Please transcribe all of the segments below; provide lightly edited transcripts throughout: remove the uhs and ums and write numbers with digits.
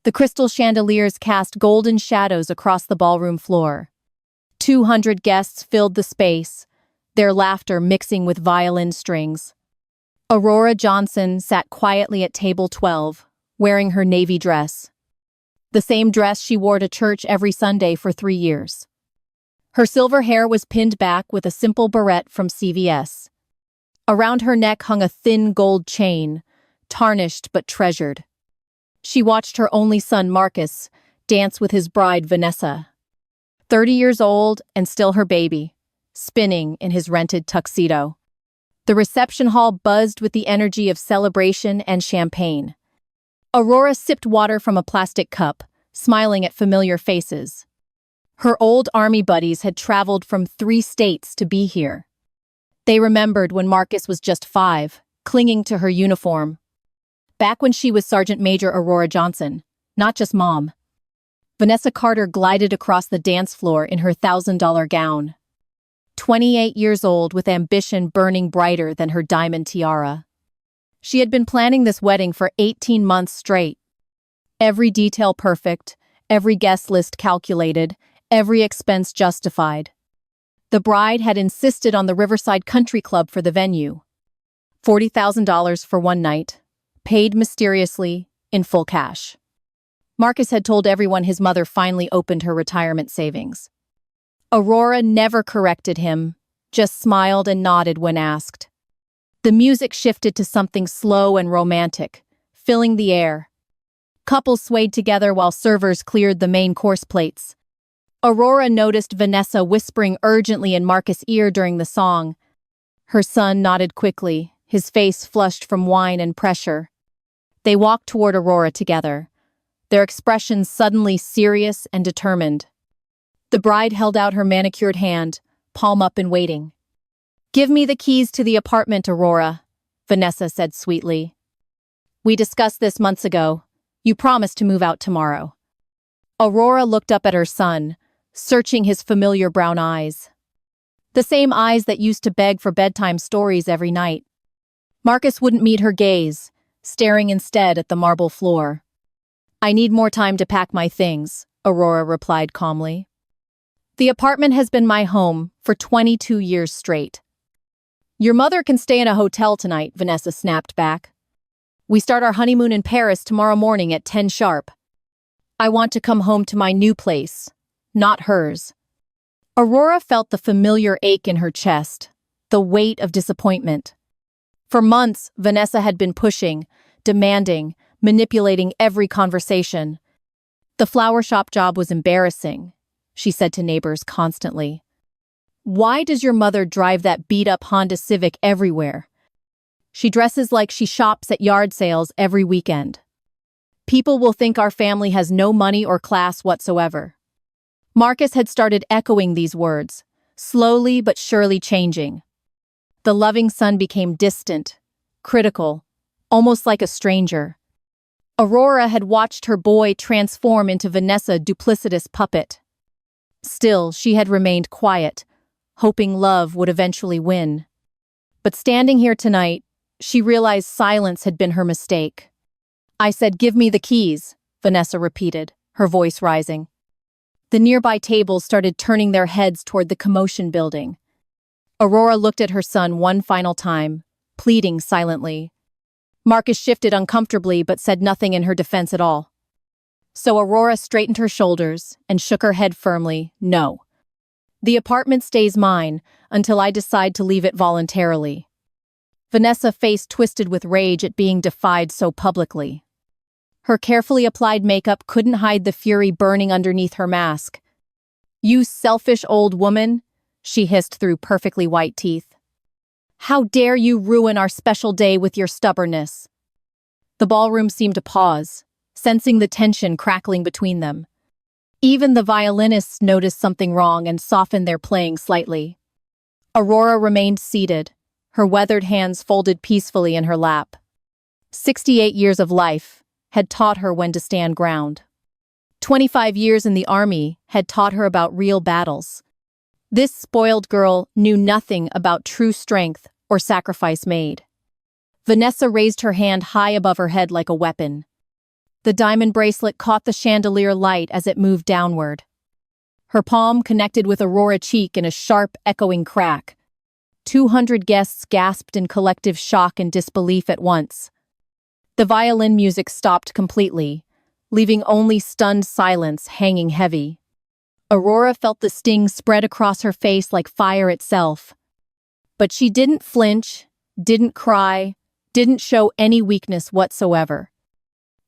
The crystal chandeliers cast golden shadows across the ballroom floor. 200 guests filled the space, their laughter mixing with violin strings. Aurora Johnson sat quietly at table 12, wearing her navy dress. The same dress she wore to church every Sunday for 3 years. Her silver hair was pinned back with a simple barrette from CVS. Around her neck hung a thin gold chain, tarnished but treasured. She watched her only son, Marcus, dance with his bride, Vanessa. 30 years old and still her baby, spinning in his rented tuxedo. The reception hall buzzed with the energy of celebration and champagne. Aurora sipped water from a plastic cup, smiling at familiar faces. Her old army buddies had traveled from 3 states to be here. They remembered when Marcus was just 5, clinging to her uniform. Back when she was Sergeant Major Aurora Johnson, not just mom. Vanessa Carter glided across the dance floor in her $1,000 gown. 28 years old with ambition burning brighter than her diamond tiara. She had been planning this wedding for 18 months straight. Every detail perfect, every guest list calculated, every expense justified. The bride had insisted on the Riverside Country Club for the venue. $40,000 for one night, paid mysteriously, in full cash. Marcus had told everyone his mother finally opened her retirement savings. Aurora never corrected him, just smiled and nodded when asked. The music shifted to something slow and romantic, filling the air. Couples swayed together while servers cleared the main course plates. Aurora noticed Vanessa whispering urgently in Marcus' ear during the song. Her son nodded quickly, his face flushed from wine and pressure. They walked toward Aurora together, their expressions suddenly serious and determined. The bride held out her manicured hand, palm up and waiting. "Give me the keys to the apartment, Aurora," Vanessa said sweetly. "We discussed this months ago. You promised to move out tomorrow." Aurora looked up at her son, searching his familiar brown eyes. The same eyes that used to beg for bedtime stories every night. Marcus wouldn't meet her gaze, staring instead at the marble floor. "I need more time to pack my things," Aurora replied calmly. "The apartment has been my home for 22 years straight." "Your mother can stay in a hotel tonight," Vanessa snapped back. "We start our honeymoon in Paris tomorrow morning at 10 sharp. I want to come home to my new place, not hers." Aurora felt the familiar ache in her chest, the weight of disappointment. For months, Vanessa had been pushing, demanding, manipulating every conversation. "The flower shop job was embarrassing," she said to neighbors constantly. "Why does your mother drive that beat-up Honda Civic everywhere? She dresses like she shops at yard sales every weekend. People will think our family has no money or class whatsoever." Marcus had started echoing these words, slowly but surely changing. The loving son became distant, critical, almost like a stranger. Aurora had watched her boy transform into Vanessa's duplicitous puppet. Still, she had remained quiet, hoping love would eventually win. But standing here tonight, she realized silence had been her mistake. "I said, give me the keys," Vanessa repeated, her voice rising. The nearby tables started turning their heads toward the commotion building. Aurora looked at her son one final time, pleading silently. Marcus shifted uncomfortably but said nothing in her defense at all. So Aurora straightened her shoulders and shook her head firmly, "No. The apartment stays mine until I decide to leave it voluntarily." Vanessa's face twisted with rage at being defied so publicly. Her carefully applied makeup couldn't hide the fury burning underneath her mask. "You selfish old woman," she hissed through perfectly white teeth. "How dare you ruin our special day with your stubbornness?" The ballroom seemed to pause, sensing the tension crackling between them. Even the violinists noticed something wrong and softened their playing slightly. Aurora remained seated, her weathered hands folded peacefully in her lap. 68 years of life had taught her when to stand ground. 25 years in the army had taught her about real battles. This spoiled girl knew nothing about true strength or sacrifice made. Vanessa raised her hand high above her head like a weapon. The diamond bracelet caught the chandelier light as it moved downward. Her palm connected with Aurora's cheek in a sharp, echoing crack. 200 guests gasped in collective shock and disbelief at once. The violin music stopped completely, leaving only stunned silence hanging heavy. Aurora felt the sting spread across her face like fire itself. But she didn't flinch, didn't cry, didn't show any weakness whatsoever.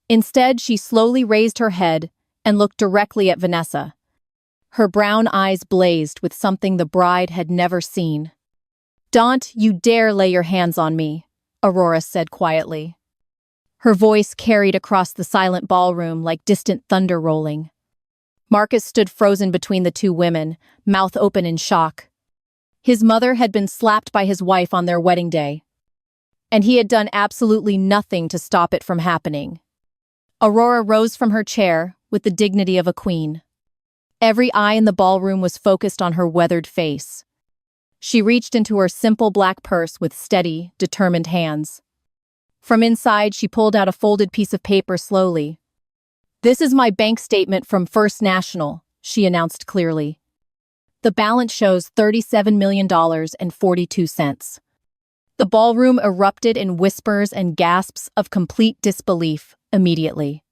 Instead, she slowly raised her head and looked directly at Vanessa. Her brown eyes blazed with something the bride had never seen. "Don't you dare lay your hands on me," Aurora said quietly. Her voice carried across the silent ballroom like distant thunder rolling. Marcus stood frozen between the two women, mouth open in shock. His mother had been slapped by his wife on their wedding day, and he had done absolutely nothing to stop it from happening. Aurora rose from her chair with the dignity of a queen. Every eye in the ballroom was focused on her weathered face. She reached into her simple black purse with steady, determined hands. From inside, she pulled out a folded piece of paper slowly. "This is my bank statement from First National," she announced clearly. The balance shows $37,000,042. The ballroom erupted in whispers and gasps of complete disbelief immediately.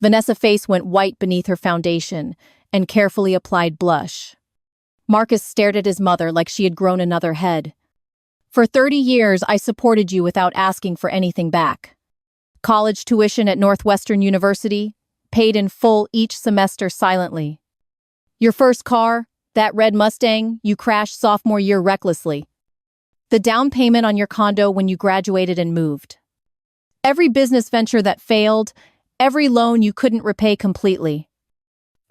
Vanessa's face went white beneath her foundation and carefully applied blush. Marcus stared at his mother like she had grown another head. "For 30 years, I supported you without asking for anything back. College tuition at Northwestern University, paid in full each semester silently. Your first car, that red Mustang, you crashed sophomore year recklessly. The down payment on your condo when you graduated and moved. Every business venture that failed, every loan you couldn't repay completely.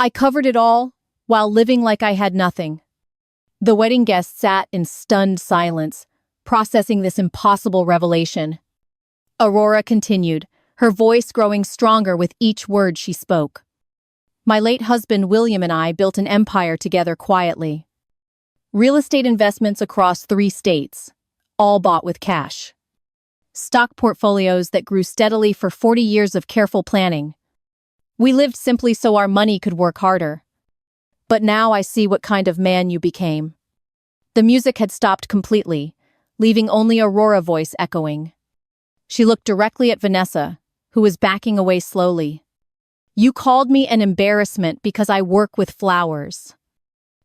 I covered it all while living like I had nothing." The wedding guests sat in stunned silence, processing this impossible revelation. Aurora continued, her voice growing stronger with each word she spoke. "My late husband William and I built an empire together quietly. Real estate investments across 3 states, all bought with cash. Stock portfolios that grew steadily for 40 years of careful planning. We lived simply so our money could work harder. But now I see what kind of man you became." The music had stopped completely, leaving only Aurora's voice echoing. She looked directly at Vanessa, who was backing away slowly. "You called me an embarrassment because I work with flowers.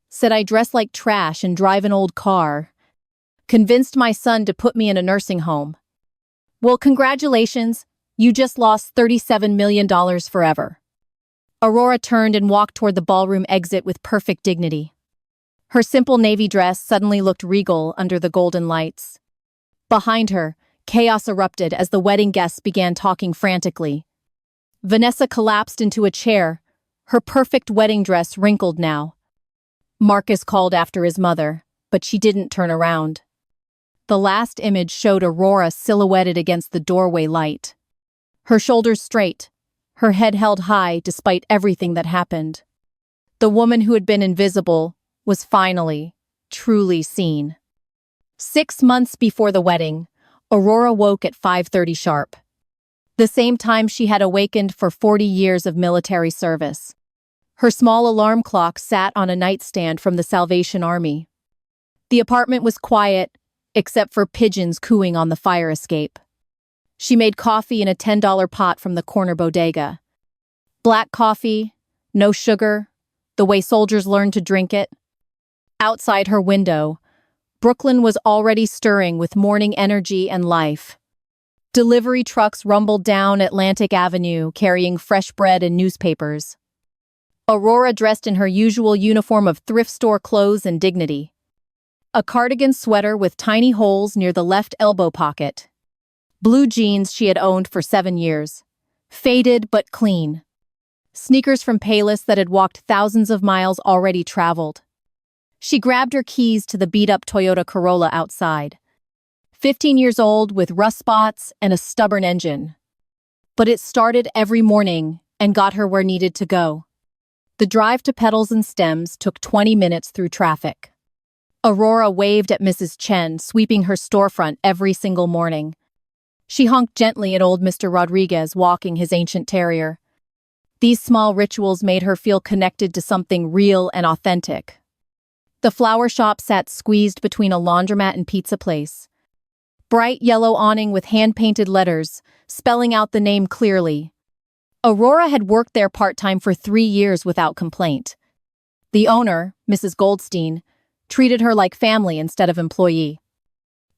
Said I dress like trash and drive an old car. Convinced my son to put me in a nursing home. Well, congratulations, you just lost $37 million forever." Aurora turned and walked toward the ballroom exit with perfect dignity. Her simple navy dress suddenly looked regal under the golden lights. Behind her, chaos erupted as the wedding guests began talking frantically. Vanessa collapsed into a chair, her perfect wedding dress wrinkled now. Marcus called after his mother, but she didn't turn around. The last image showed Aurora silhouetted against the doorway light. Her shoulders straight, her head held high despite everything that happened. The woman who had been invisible was finally, truly seen. 6 months before the wedding, Aurora woke at 5:30 sharp. The same time she had awakened for 40 years of military service. Her small alarm clock sat on a nightstand from the Salvation Army. The apartment was quiet, except for pigeons cooing on the fire escape. She made coffee in a $10 pot from the corner bodega. Black coffee, no sugar, the way soldiers learned to drink it. Outside her window, Brooklyn was already stirring with morning energy and life. Delivery trucks rumbled down Atlantic Avenue carrying fresh bread and newspapers. Aurora dressed in her usual uniform of thrift store clothes and dignity. A cardigan sweater with tiny holes near the left elbow pocket. Blue jeans she had owned for 7 years. Faded but clean. Sneakers from Payless that had walked thousands of miles already traveled. She grabbed her keys to the beat-up Toyota Corolla outside. 15 years old with rust spots and a stubborn engine. But it started every morning and got her where needed to go. The drive to Petals and Stems took 20 minutes through traffic. Aurora waved at Mrs. Chen, sweeping her storefront every single morning. She honked gently at old Mr. Rodriguez walking his ancient terrier. These small rituals made her feel connected to something real and authentic. The flower shop sat squeezed between a laundromat and pizza place. Bright yellow awning with hand-painted letters, spelling out the name clearly. Aurora had worked there part-time for 3 years without complaint. The owner, Mrs. Goldstein, treated her like family instead of employee.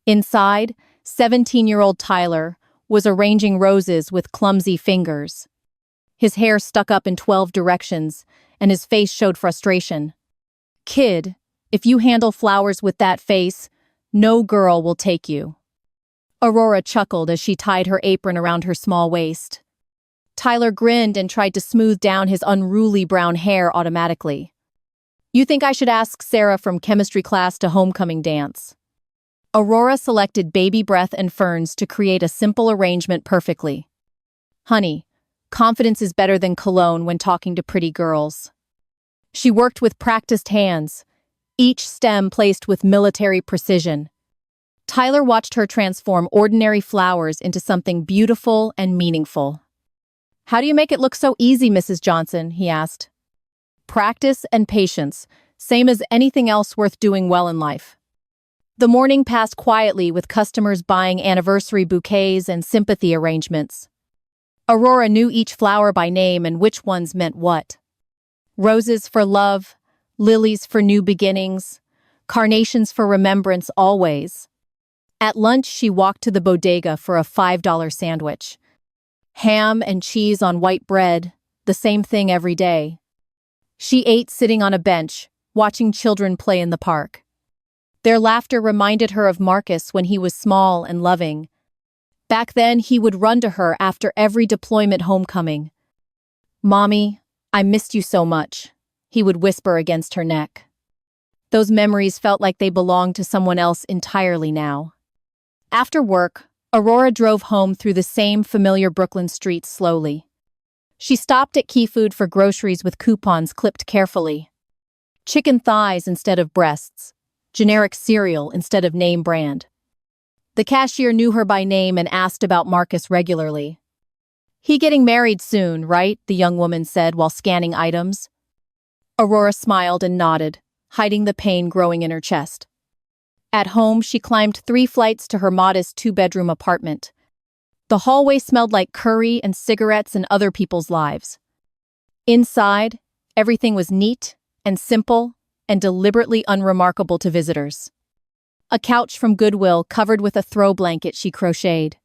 Inside, 17-year-old Tyler was arranging roses with clumsy fingers. His hair stuck up in 12 directions, and his face showed frustration. "Kid, if you handle flowers with that face, no girl will take you." Aurora chuckled as she tied her apron around her small waist. Tyler grinned and tried to smooth down his unruly brown hair automatically. "You think I should ask Sarah from chemistry class to homecoming dance?" Aurora selected baby breath and ferns to create a simple arrangement perfectly. "Honey, confidence is better than cologne when talking to pretty girls." She worked with practiced hands, each stem placed with military precision. Tyler watched her transform ordinary flowers into something beautiful and meaningful. "How do you make it look so easy, Mrs. Johnson?" he asked. "Practice and patience, same as anything else worth doing well in life." The morning passed quietly with customers buying anniversary bouquets and sympathy arrangements. Aurora knew each flower by name and which ones meant what. Roses for love, lilies for new beginnings, carnations for remembrance always. At lunch, she walked to the bodega for a $5 sandwich. Ham and cheese on white bread, the same thing every day. She ate sitting on a bench, watching children play in the park. Their laughter reminded her of Marcus when he was small and loving. Back then, he would run to her after every deployment homecoming. "Mommy, I missed you so much," he would whisper against her neck. Those memories felt like they belonged to someone else entirely now. After work, Aurora drove home through the same familiar Brooklyn streets slowly. She stopped at Key Food for groceries with coupons clipped carefully. Chicken thighs instead of breasts, generic cereal instead of name brand. The cashier knew her by name and asked about Marcus regularly. "He getting married soon, right?" the young woman said while scanning items. Aurora smiled and nodded, hiding the pain growing in her chest. At home, she climbed 3 flights to her modest 2-bedroom apartment. The hallway smelled like curry and cigarettes and other people's lives. Inside, everything was neat and simple and deliberately unremarkable to visitors. A couch from Goodwill covered with a throw blanket she crocheted.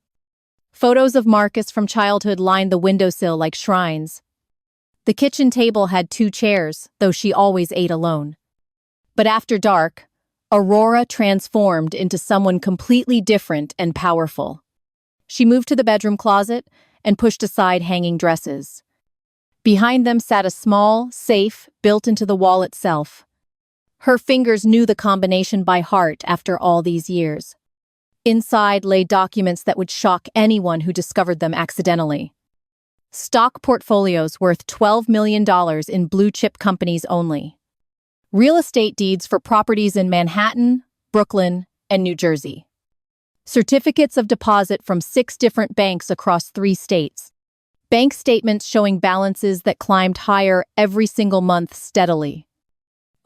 Photos of Marcus from childhood lined the windowsill like shrines. The kitchen table had 2 chairs, though she always ate alone. But after dark, Aurora transformed into someone completely different and powerful. She moved to the bedroom closet and pushed aside hanging dresses. Behind them sat a small safe built into the wall itself. Her fingers knew the combination by heart after all these years. Inside lay documents that would shock anyone who discovered them accidentally. Stock portfolios worth $12 million in blue-chip companies only. Real estate deeds for properties in Manhattan, Brooklyn, and New Jersey. Certificates of deposit from 6 different banks across 3 states. Bank statements showing balances that climbed higher every single month steadily.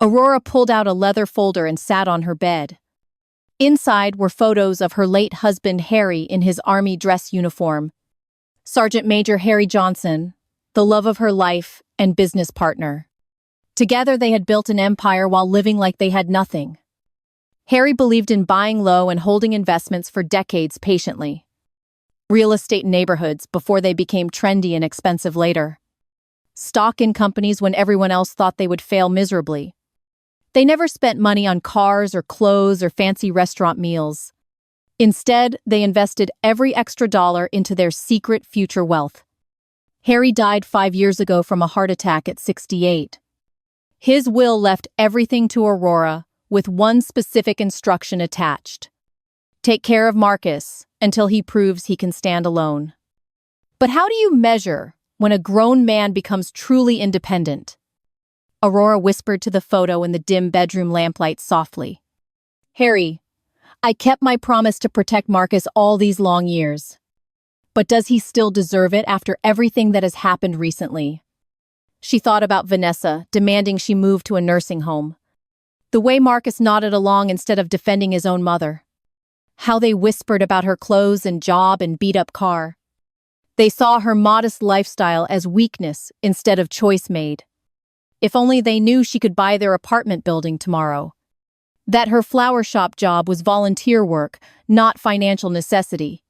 Aurora pulled out a leather folder and sat on her bed. Inside were photos of her late husband Harry in his Army dress uniform. Sergeant Major Harry Johnson, the love of her life and business partner. Together they had built an empire while living like they had nothing. Harry believed in buying low and holding investments for decades patiently. Real estate neighborhoods before they became trendy and expensive later. Stock in companies when everyone else thought they would fail miserably. They never spent money on cars or clothes or fancy restaurant meals. Instead, they invested every extra dollar into their secret future wealth. Harry died 5 years ago from a heart attack at 68. His will left everything to Aurora, with one specific instruction attached. Take care of Marcus until he proves he can stand alone. But how do you measure when a grown man becomes truly independent? Aurora whispered to the photo in the dim bedroom lamplight softly. "Harry, I kept my promise to protect Marcus all these long years. But does he still deserve it after everything that has happened recently? She thought about Vanessa, demanding she move to a nursing home. The way Marcus nodded along instead of defending his own mother. How they whispered about her clothes and job and beat-up car. They saw her modest lifestyle as weakness instead of choice made. If only they knew she could buy their apartment building tomorrow. That her flower shop job was volunteer work, not financial necessity.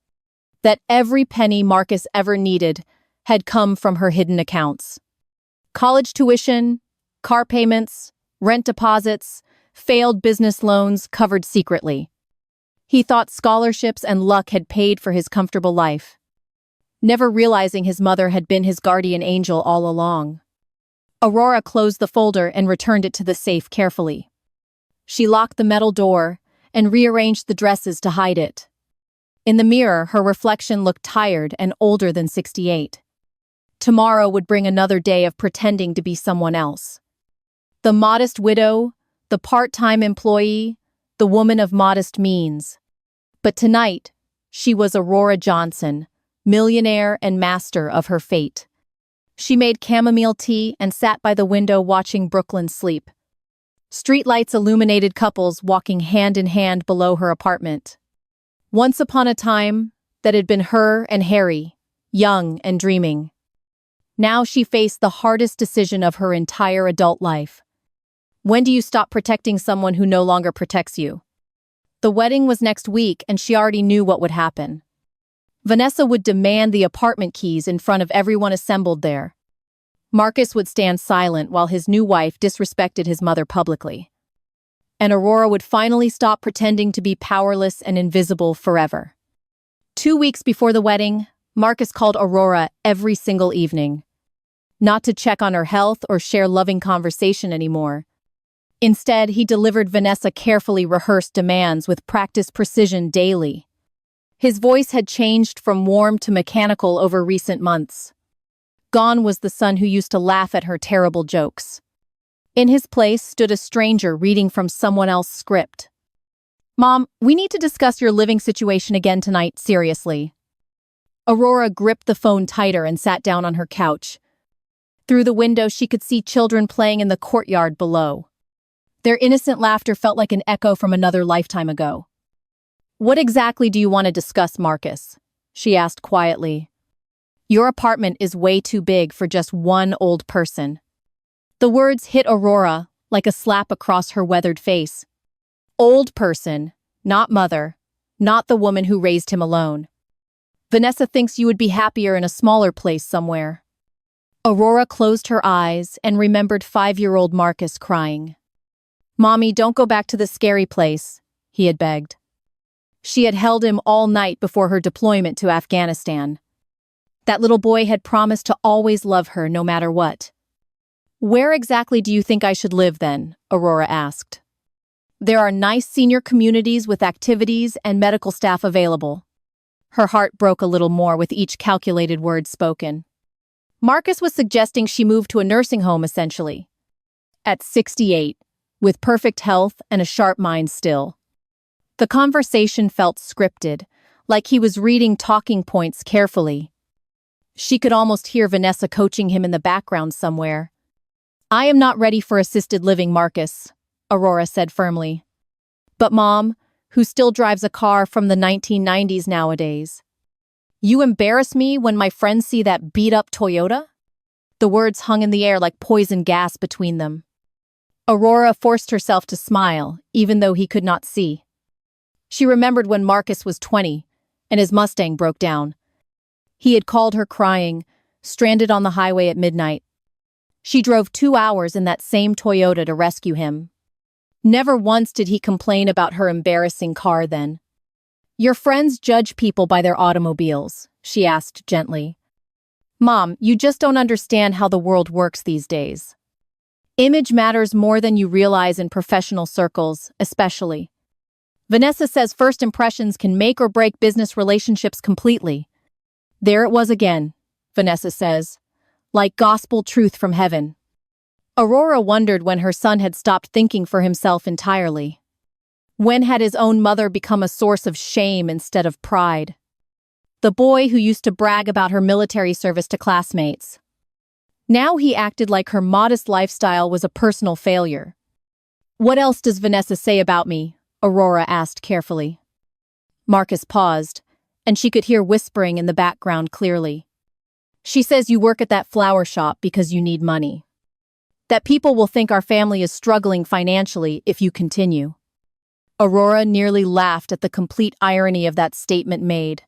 That every penny Marcus ever needed had come from her hidden accounts. College tuition, car payments, rent deposits, failed business loans covered secretly. He thought scholarships and luck had paid for his comfortable life, never realizing his mother had been his guardian angel all along. Aurora closed the folder and returned it to the safe carefully. She locked the metal door and rearranged the dresses to hide it. In the mirror, her reflection looked tired and older than 68. Tomorrow would bring another day of pretending to be someone else. The modest widow, the part-time employee, the woman of modest means. But tonight, she was Aurora Johnson, millionaire and master of her fate. She made chamomile tea and sat by the window watching Brooklyn sleep. Streetlights illuminated couples walking hand in hand below her apartment. Once upon a time, that had been her and Harry, young and dreaming. Now she faced the hardest decision of her entire adult life. When do you stop protecting someone who no longer protects you? The wedding was next week, and she already knew what would happen. Vanessa would demand the apartment keys in front of everyone assembled there. Marcus would stand silent while his new wife disrespected his mother publicly. And Aurora would finally stop pretending to be powerless and invisible forever. 2 weeks before the wedding, Marcus called Aurora every single evening. Not to check on her health or share loving conversation anymore. Instead, he delivered Vanessa carefully rehearsed demands with practiced precision daily. His voice had changed from warm to mechanical over recent months. Gone was the son who used to laugh at her terrible jokes. In his place stood a stranger reading from someone else's script. "Mom, we need to discuss your living situation again tonight, seriously." Aurora gripped the phone tighter and sat down on her couch. Through the window, she could see children playing in the courtyard below. Their innocent laughter felt like an echo from another lifetime ago. "What exactly do you want to discuss, Marcus?" she asked quietly. "Your apartment is way too big for just one old person." The words hit Aurora like a slap across her weathered face. Old person, not mother, not the woman who raised him alone. "Vanessa thinks you would be happier in a smaller place somewhere." Aurora closed her eyes and remembered 5-year-old Marcus crying. "Mommy, don't go back to the scary place," he had begged. She had held him all night before her deployment to Afghanistan. That little boy had promised to always love her no matter what. "Where exactly do you think I should live then?" Aurora asked. "There are nice senior communities with activities and medical staff available." Her heart broke a little more with each calculated word spoken. Marcus was suggesting she move to a nursing home essentially. At 68, with perfect health and a sharp mind still. The conversation felt scripted, like he was reading talking points carefully. She could almost hear Vanessa coaching him in the background somewhere. "I am not ready for assisted living, Marcus," Aurora said firmly. "But Mom, who still drives a car from the 1990s nowadays. You embarrass me when my friends see that beat-up Toyota?" The words hung in the air like poison gas between them. Aurora forced herself to smile, even though he could not see. She remembered when Marcus was 20, and his Mustang broke down. He had called her crying, stranded on the highway at midnight. She drove 2 hours in that same Toyota to rescue him. Never once did he complain about her embarrassing car then. "Your friends judge people by their automobiles," she asked gently. "Mom, you just don't understand how the world works these days. Image matters more than you realize in professional circles, especially. Vanessa says first impressions can make or break business relationships completely." There it was again, Vanessa says, like gospel truth from heaven. Aurora wondered when her son had stopped thinking for himself entirely. When had his own mother become a source of shame instead of pride? the boy who used to brag about her military service to classmates. Now he acted like her modest lifestyle was a personal failure. "What else does Vanessa say about me?" Aurora asked carefully. Marcus paused, and she could hear whispering in the background clearly. "She says you work at that flower shop because you need money. That people will think our family is struggling financially if you continue." Aurora nearly laughed at the complete irony of that statement made.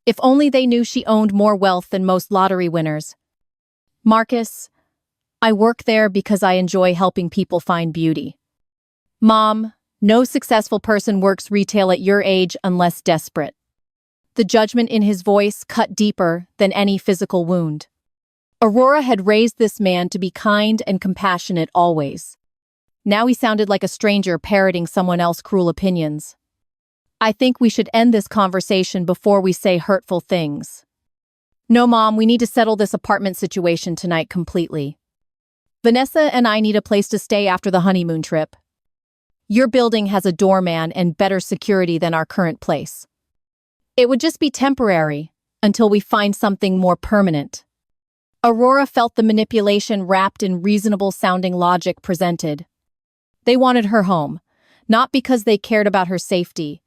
If only they knew she owned more wealth than most lottery winners. "Marcus, I work there because I enjoy helping people find beauty." "Mom, no successful person works retail at your age unless desperate." The judgment in his voice cut deeper than any physical wound. Aurora had raised this man to be kind and compassionate always. Now he sounded like a stranger parroting someone else's cruel opinions. "I think we should end this conversation before we say hurtful things." "No, Mom, we need to settle this apartment situation tonight completely. Vanessa and I need a place to stay after the honeymoon trip. Your building has a doorman and better security than our current place. It would just be temporary until we find something more permanent." Aurora felt the manipulation wrapped in reasonable-sounding logic presented. They wanted her home, not because they cared about her safety,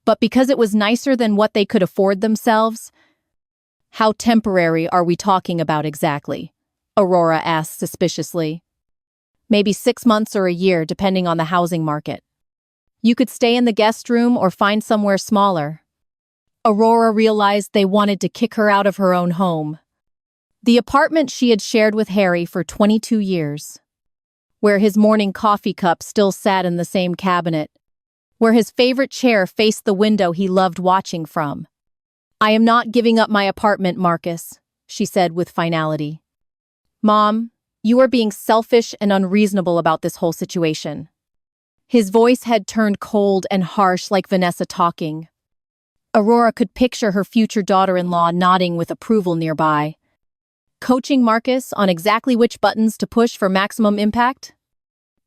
but because it was nicer than what they could afford themselves. "How temporary are we talking about exactly?" Aurora asked suspiciously. "Maybe 6 months or a year, depending on the housing market. You could stay in the guest room or find somewhere smaller." Aurora realized they wanted to kick her out of her own home. The apartment she had shared with Harry for 22 years. Where his morning coffee cup still sat in the same cabinet. Where his favorite chair faced the window he loved watching from. "I am not giving up my apartment, Marcus," she said with finality. "Mom, you are being selfish and unreasonable about this whole situation." His voice had turned cold and harsh like Vanessa talking. Aurora could picture her future daughter-in-law nodding with approval nearby. Coaching Marcus on exactly which buttons to push for maximum impact?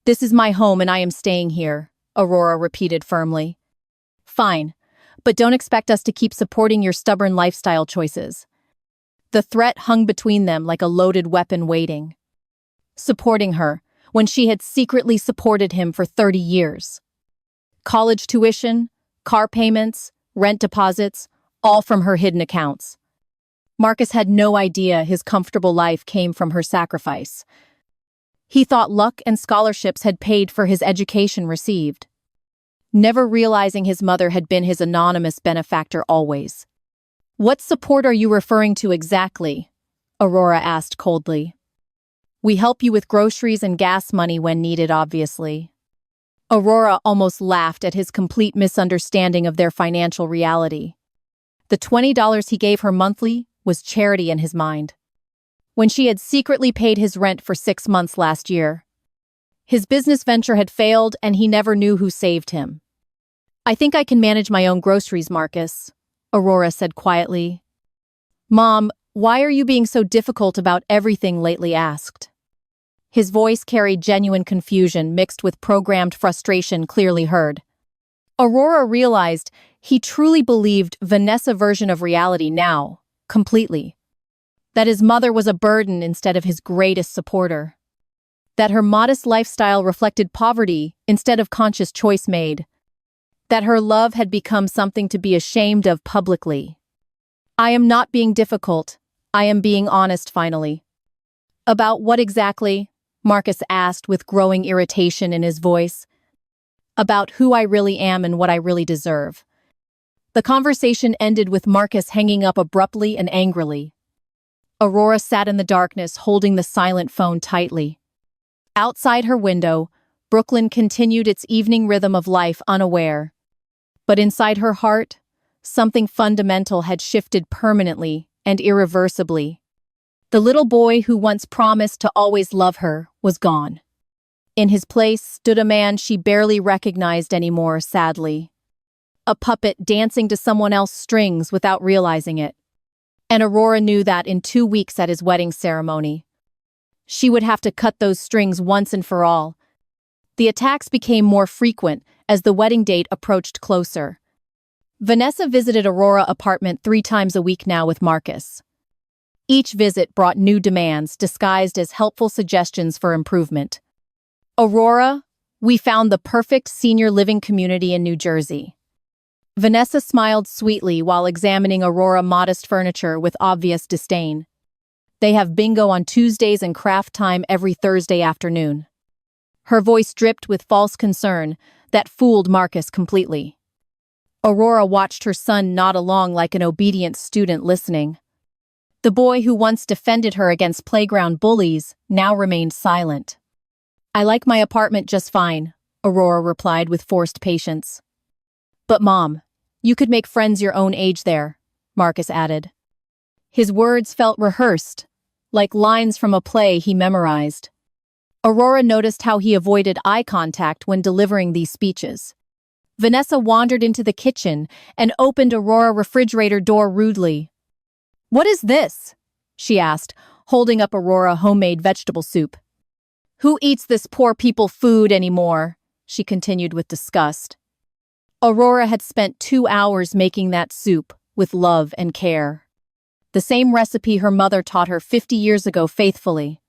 "This is my home and I am staying here," Aurora repeated firmly. "Fine, but don't expect us to keep supporting your stubborn lifestyle choices." The threat hung between them like a loaded weapon waiting. Supporting her, when she had secretly supported him for 30 years. College tuition, car payments, rent deposits, all from her hidden accounts. Marcus had no idea his comfortable life came from her sacrifice. He thought luck and scholarships had paid for his education received. Never realizing his mother had been his anonymous benefactor always. "What support are you referring to exactly?" Aurora asked coldly. "We help you with groceries and gas money when needed, obviously." Aurora almost laughed at his complete misunderstanding of their financial reality. The $20 he gave her monthly was charity in his mind. When she had secretly paid his rent for 6 months last year. His business venture had failed and he never knew who saved him. "I think I can manage my own groceries, Marcus," Aurora said quietly. "Mom, why are you being so difficult about everything lately?" asked. His voice carried genuine confusion mixed with programmed frustration clearly heard. Aurora realized he truly believed Vanessa's version of reality now, completely. That his mother was a burden instead of his greatest supporter. That her modest lifestyle reflected poverty instead of conscious choice made. That her love had become something to be ashamed of publicly. "I am not being difficult. I am being honest finally." "About what exactly?" Marcus asked with growing irritation in his voice. "About who I really am and what I really deserve." The conversation ended with Marcus hanging up abruptly and angrily. Aurora sat in the darkness, holding the silent phone tightly. Outside her window, Brooklyn continued its evening rhythm of life unaware. But inside her heart, something fundamental had shifted permanently and irreversibly. The little boy who once promised to always love her was gone. In his place stood a man she barely recognized anymore, sadly. A puppet dancing to someone else's strings without realizing it. And Aurora knew that in 2 weeks at his wedding ceremony. She would have to cut those strings once and for all. The attacks became more frequent as the wedding date approached closer. Vanessa visited Aurora's apartment 3 times a week now with Marcus. Each visit brought new demands disguised as helpful suggestions for improvement. Aurora, we found the perfect senior living community in New Jersey. Vanessa smiled sweetly while examining Aurora's modest furniture with obvious disdain. They have bingo on Tuesdays and craft time every Thursday afternoon. Her voice dripped with false concern that fooled Marcus completely. Aurora watched her son nod along like an obedient student listening. The boy who once defended her against playground bullies now remained silent. I like my apartment just fine, Aurora replied with forced patience. But Mom, you could make friends your own age there, Marcus added. His words felt rehearsed, like lines from a play he memorized. Aurora noticed how he avoided eye contact when delivering these speeches. Vanessa wandered into the kitchen and opened Aurora's refrigerator door rudely. What is this? She asked, holding up Aurora's homemade vegetable soup. Who eats this poor people food anymore? She continued with disgust. Aurora had spent 2 hours making that soup with love and care. The same recipe her mother taught her 50 years ago faithfully.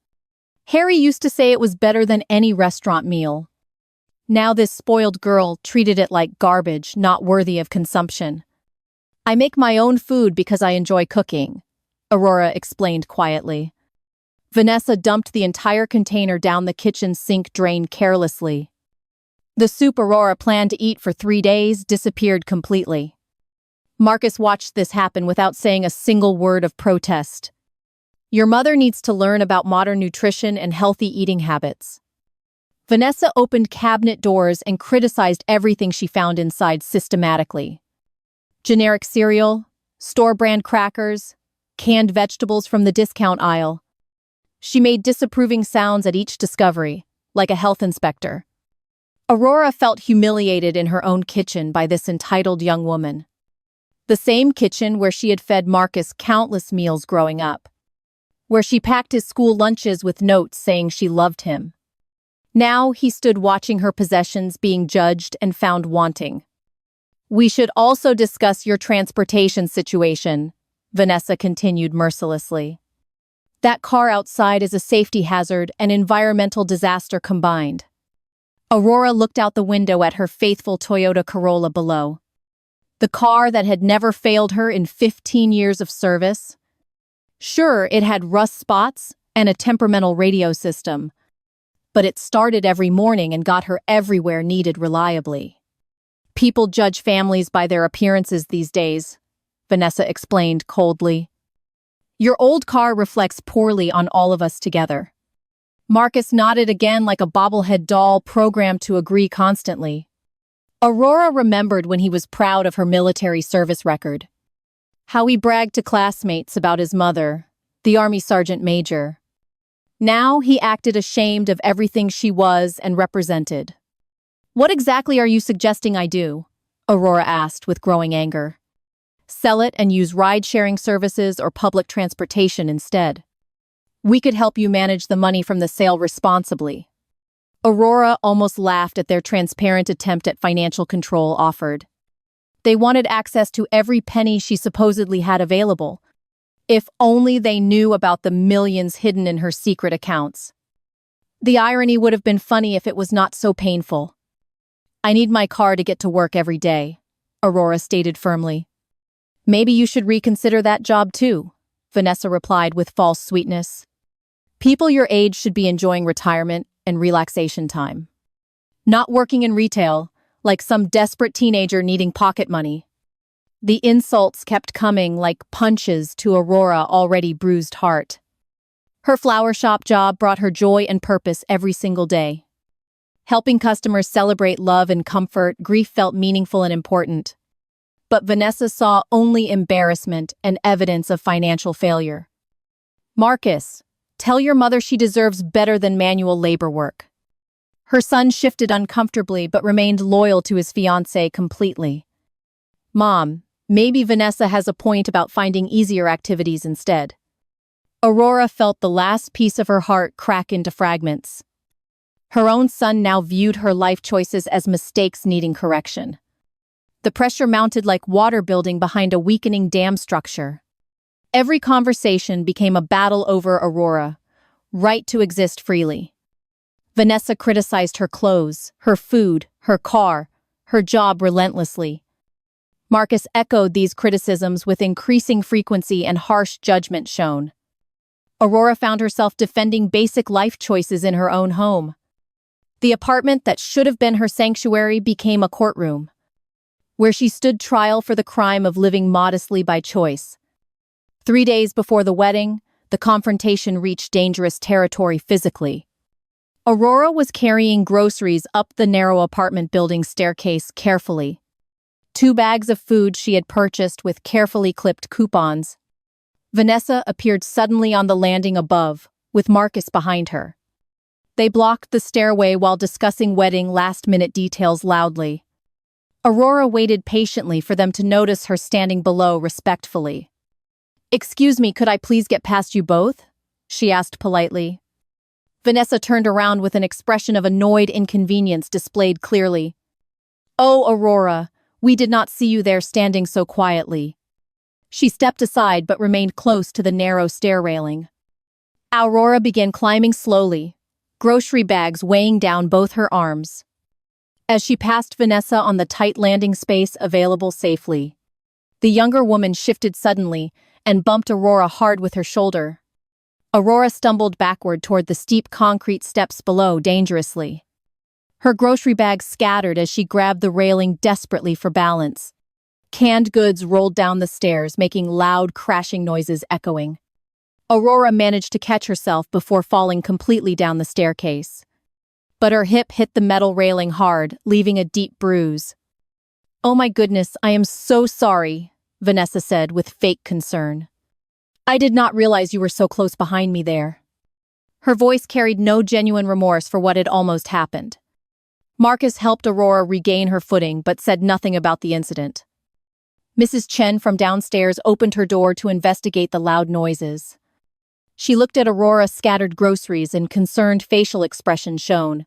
Harry used to say it was better than any restaurant meal. Now this spoiled girl treated it like garbage, not worthy of consumption. I make my own food because I enjoy cooking, Aurora explained quietly. Vanessa dumped the entire container down the kitchen sink drain carelessly. The soup Aurora planned to eat for 3 days disappeared completely. Marcus watched this happen without saying a single word of protest. Your mother needs to learn about modern nutrition and healthy eating habits. Vanessa opened cabinet doors and criticized everything she found inside systematically. Generic cereal, store-brand crackers, canned vegetables from the discount aisle. She made disapproving sounds at each discovery, like a health inspector. Aurora felt humiliated in her own kitchen by this entitled young woman. The same kitchen where she had fed Marcus countless meals growing up. Where she packed his school lunches with notes saying she loved him. Now he stood watching her possessions being judged and found wanting. We should also discuss your transportation situation, Vanessa continued mercilessly. That car outside is a safety hazard and environmental disaster combined. Aurora looked out the window at her faithful Toyota Corolla below. The car that had never failed her in 15 years of service. Sure, it had rust spots and a temperamental radio system, but it started every morning and got her everywhere needed reliably. People judge families by their appearances these days, Vanessa explained coldly. Your old car reflects poorly on all of us together. Marcus nodded again like a bobblehead doll programmed to agree constantly. Aurora remembered when he was proud of her military service record. How he bragged to classmates about his mother, the Army Sergeant Major. Now he acted ashamed of everything she was and represented. What exactly are you suggesting I do? Aurora asked with growing anger. Sell it and use ride-sharing services or public transportation instead. We could help you manage the money from the sale responsibly. Aurora almost laughed at their transparent attempt at financial control offered. They wanted access to every penny she supposedly had available. If only they knew about the millions hidden in her secret accounts. The irony would have been funny if it was not so painful. I need my car to get to work every day, Aurora stated firmly. Maybe you should reconsider that job too, Vanessa replied with false sweetness. People your age should be enjoying retirement and relaxation time. Not working in retail, like some desperate teenager needing pocket money. The insults kept coming like punches to Aurora's already bruised heart. Her flower shop job brought her joy and purpose every single day. Helping customers celebrate love and comfort, grief felt meaningful and important. But Vanessa saw only embarrassment and evidence of financial failure. Marcus, tell your mother she deserves better than manual labor work. Her son shifted uncomfortably but remained loyal to his fiancée completely. Mom, maybe Vanessa has a point about finding easier activities instead. Aurora felt the last piece of her heart crack into fragments. Her own son now viewed her life choices as mistakes needing correction. The pressure mounted like water building behind a weakening dam structure. Every conversation became a battle over Aurora, right to exist freely. Vanessa criticized her clothes, her food, her car, her job relentlessly. Marcus echoed these criticisms with increasing frequency and harsh judgment shown. Aurora found herself defending basic life choices in her own home. The apartment that should have been her sanctuary became a courtroom, where she stood trial for the crime of living modestly by choice. 3 days before the wedding, the confrontation reached dangerous territory physically. Aurora was carrying groceries up the narrow apartment building staircase carefully. 2 bags of food she had purchased with carefully clipped coupons. Vanessa appeared suddenly on the landing above, with Marcus behind her. They blocked the stairway while discussing wedding last-minute details loudly. Aurora waited patiently for them to notice her standing below respectfully. "Excuse me, could I please get past you both?" she asked politely. Vanessa turned around with an expression of annoyed inconvenience displayed clearly. "Oh, Aurora, we did not see you there standing so quietly." She stepped aside but remained close to the narrow stair railing. Aurora began climbing slowly, grocery bags weighing down both her arms. As she passed Vanessa on the tight landing space available safely, the younger woman shifted suddenly and bumped Aurora hard with her shoulder. Aurora stumbled backward toward the steep concrete steps below dangerously. Her grocery bags scattered as she grabbed the railing desperately for balance. Canned goods rolled down the stairs, making loud crashing noises echoing. Aurora managed to catch herself before falling completely down the staircase. But her hip hit the metal railing hard, leaving a deep bruise. "Oh my goodness, I am so sorry," Vanessa said with fake concern. "I did not realize you were so close behind me there." Her voice carried no genuine remorse for what had almost happened. Marcus helped Aurora regain her footing but said nothing about the incident. Mrs. Chen from downstairs opened her door to investigate the loud noises. She looked at Aurora's scattered groceries and concerned facial expression shown.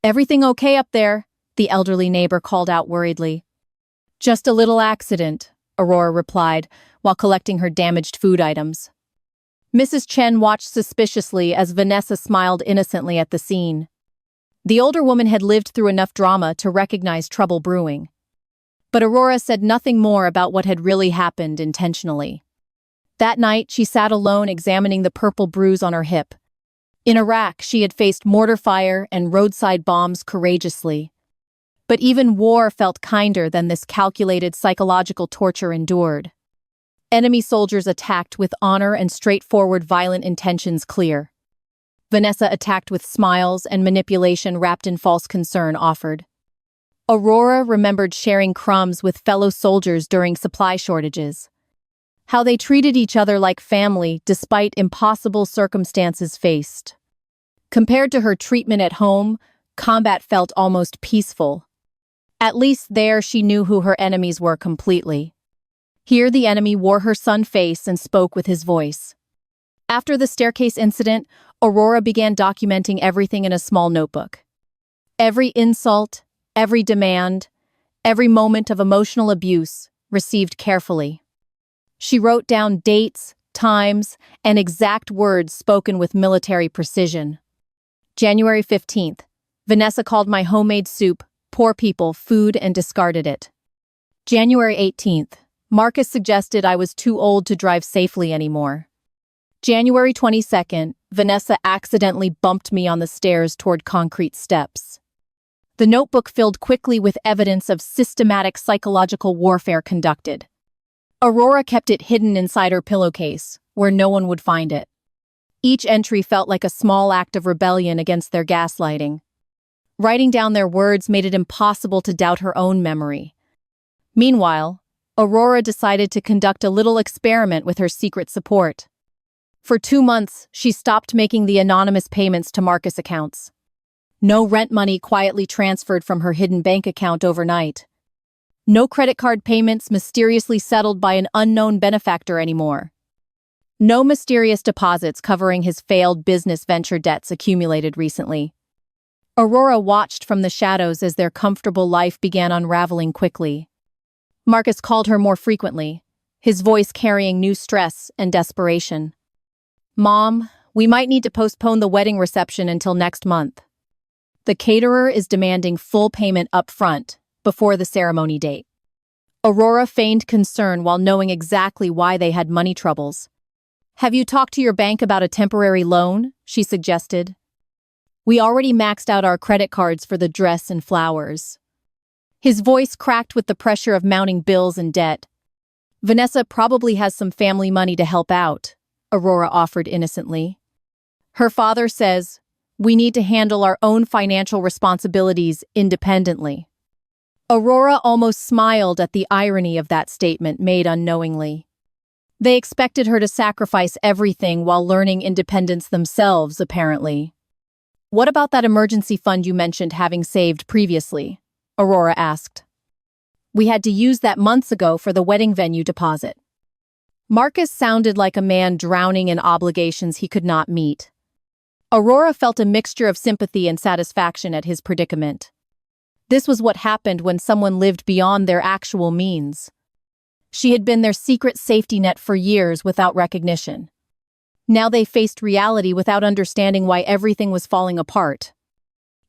"Everything okay up there?" the elderly neighbor called out worriedly. "Just a little accident," Aurora replied, while collecting her damaged food items. Mrs. Chen watched suspiciously as Vanessa smiled innocently at the scene. The older woman had lived through enough drama to recognize trouble brewing. But Aurora said nothing more about what had really happened intentionally. That night, she sat alone examining the purple bruise on her hip. In Iraq, she had faced mortar fire and roadside bombs courageously. But even war felt kinder than this calculated psychological torture endured. Enemy soldiers attacked with honor and straightforward violent intentions clear. Vanessa attacked with smiles and manipulation wrapped in false concern offered. Aurora remembered sharing crumbs with fellow soldiers during supply shortages. How they treated each other like family despite impossible circumstances faced. Compared to her treatment at home, combat felt almost peaceful. At least there she knew who her enemies were completely. Here the enemy wore her sun face and spoke with his voice. After the staircase incident, Aurora began documenting everything in a small notebook. Every insult, every demand, every moment of emotional abuse received carefully. She wrote down dates, times, and exact words spoken with military precision. January 15th, Vanessa called my homemade soup, poor people, food and discarded it. January 18th, Marcus suggested I was too old to drive safely anymore. January 22nd, Vanessa accidentally bumped me on the stairs toward concrete steps. The notebook filled quickly with evidence of systematic psychological warfare conducted. Aurora kept it hidden inside her pillowcase, where no one would find it. Each entry felt like a small act of rebellion against their gaslighting. Writing down their words made it impossible to doubt her own memory. Meanwhile, Aurora decided to conduct a little experiment with her secret support. For 2 months, she stopped making the anonymous payments to Marcus accounts. No rent money quietly transferred from her hidden bank account overnight. No credit card payments mysteriously settled by an unknown benefactor anymore. No mysterious deposits covering his failed business venture debts accumulated recently. Aurora watched from the shadows as their comfortable life began unraveling quickly. Marcus called her more frequently, his voice carrying new stress and desperation. "Mom, we might need to postpone the wedding reception until next month. The caterer is demanding full payment up front, before the ceremony date." Aurora feigned concern while knowing exactly why they had money troubles. "Have you talked to your bank about a temporary loan?" she suggested. "We already maxed out our credit cards for the dress and flowers." His voice cracked with the pressure of mounting bills and debt. "Vanessa probably has some family money to help out," Aurora offered innocently. "Her father says, we need to handle our own financial responsibilities independently." Aurora almost smiled at the irony of that statement made unknowingly. They expected her to sacrifice everything while learning independence themselves, apparently. "What about that emergency fund you mentioned having saved previously?" Aurora asked. "We had to use that months ago for the wedding venue deposit." Marcus sounded like a man drowning in obligations he could not meet. Aurora felt a mixture of sympathy and satisfaction at his predicament. This was what happened when someone lived beyond their actual means. She had been their secret safety net for years without recognition. Now they faced reality without understanding why everything was falling apart.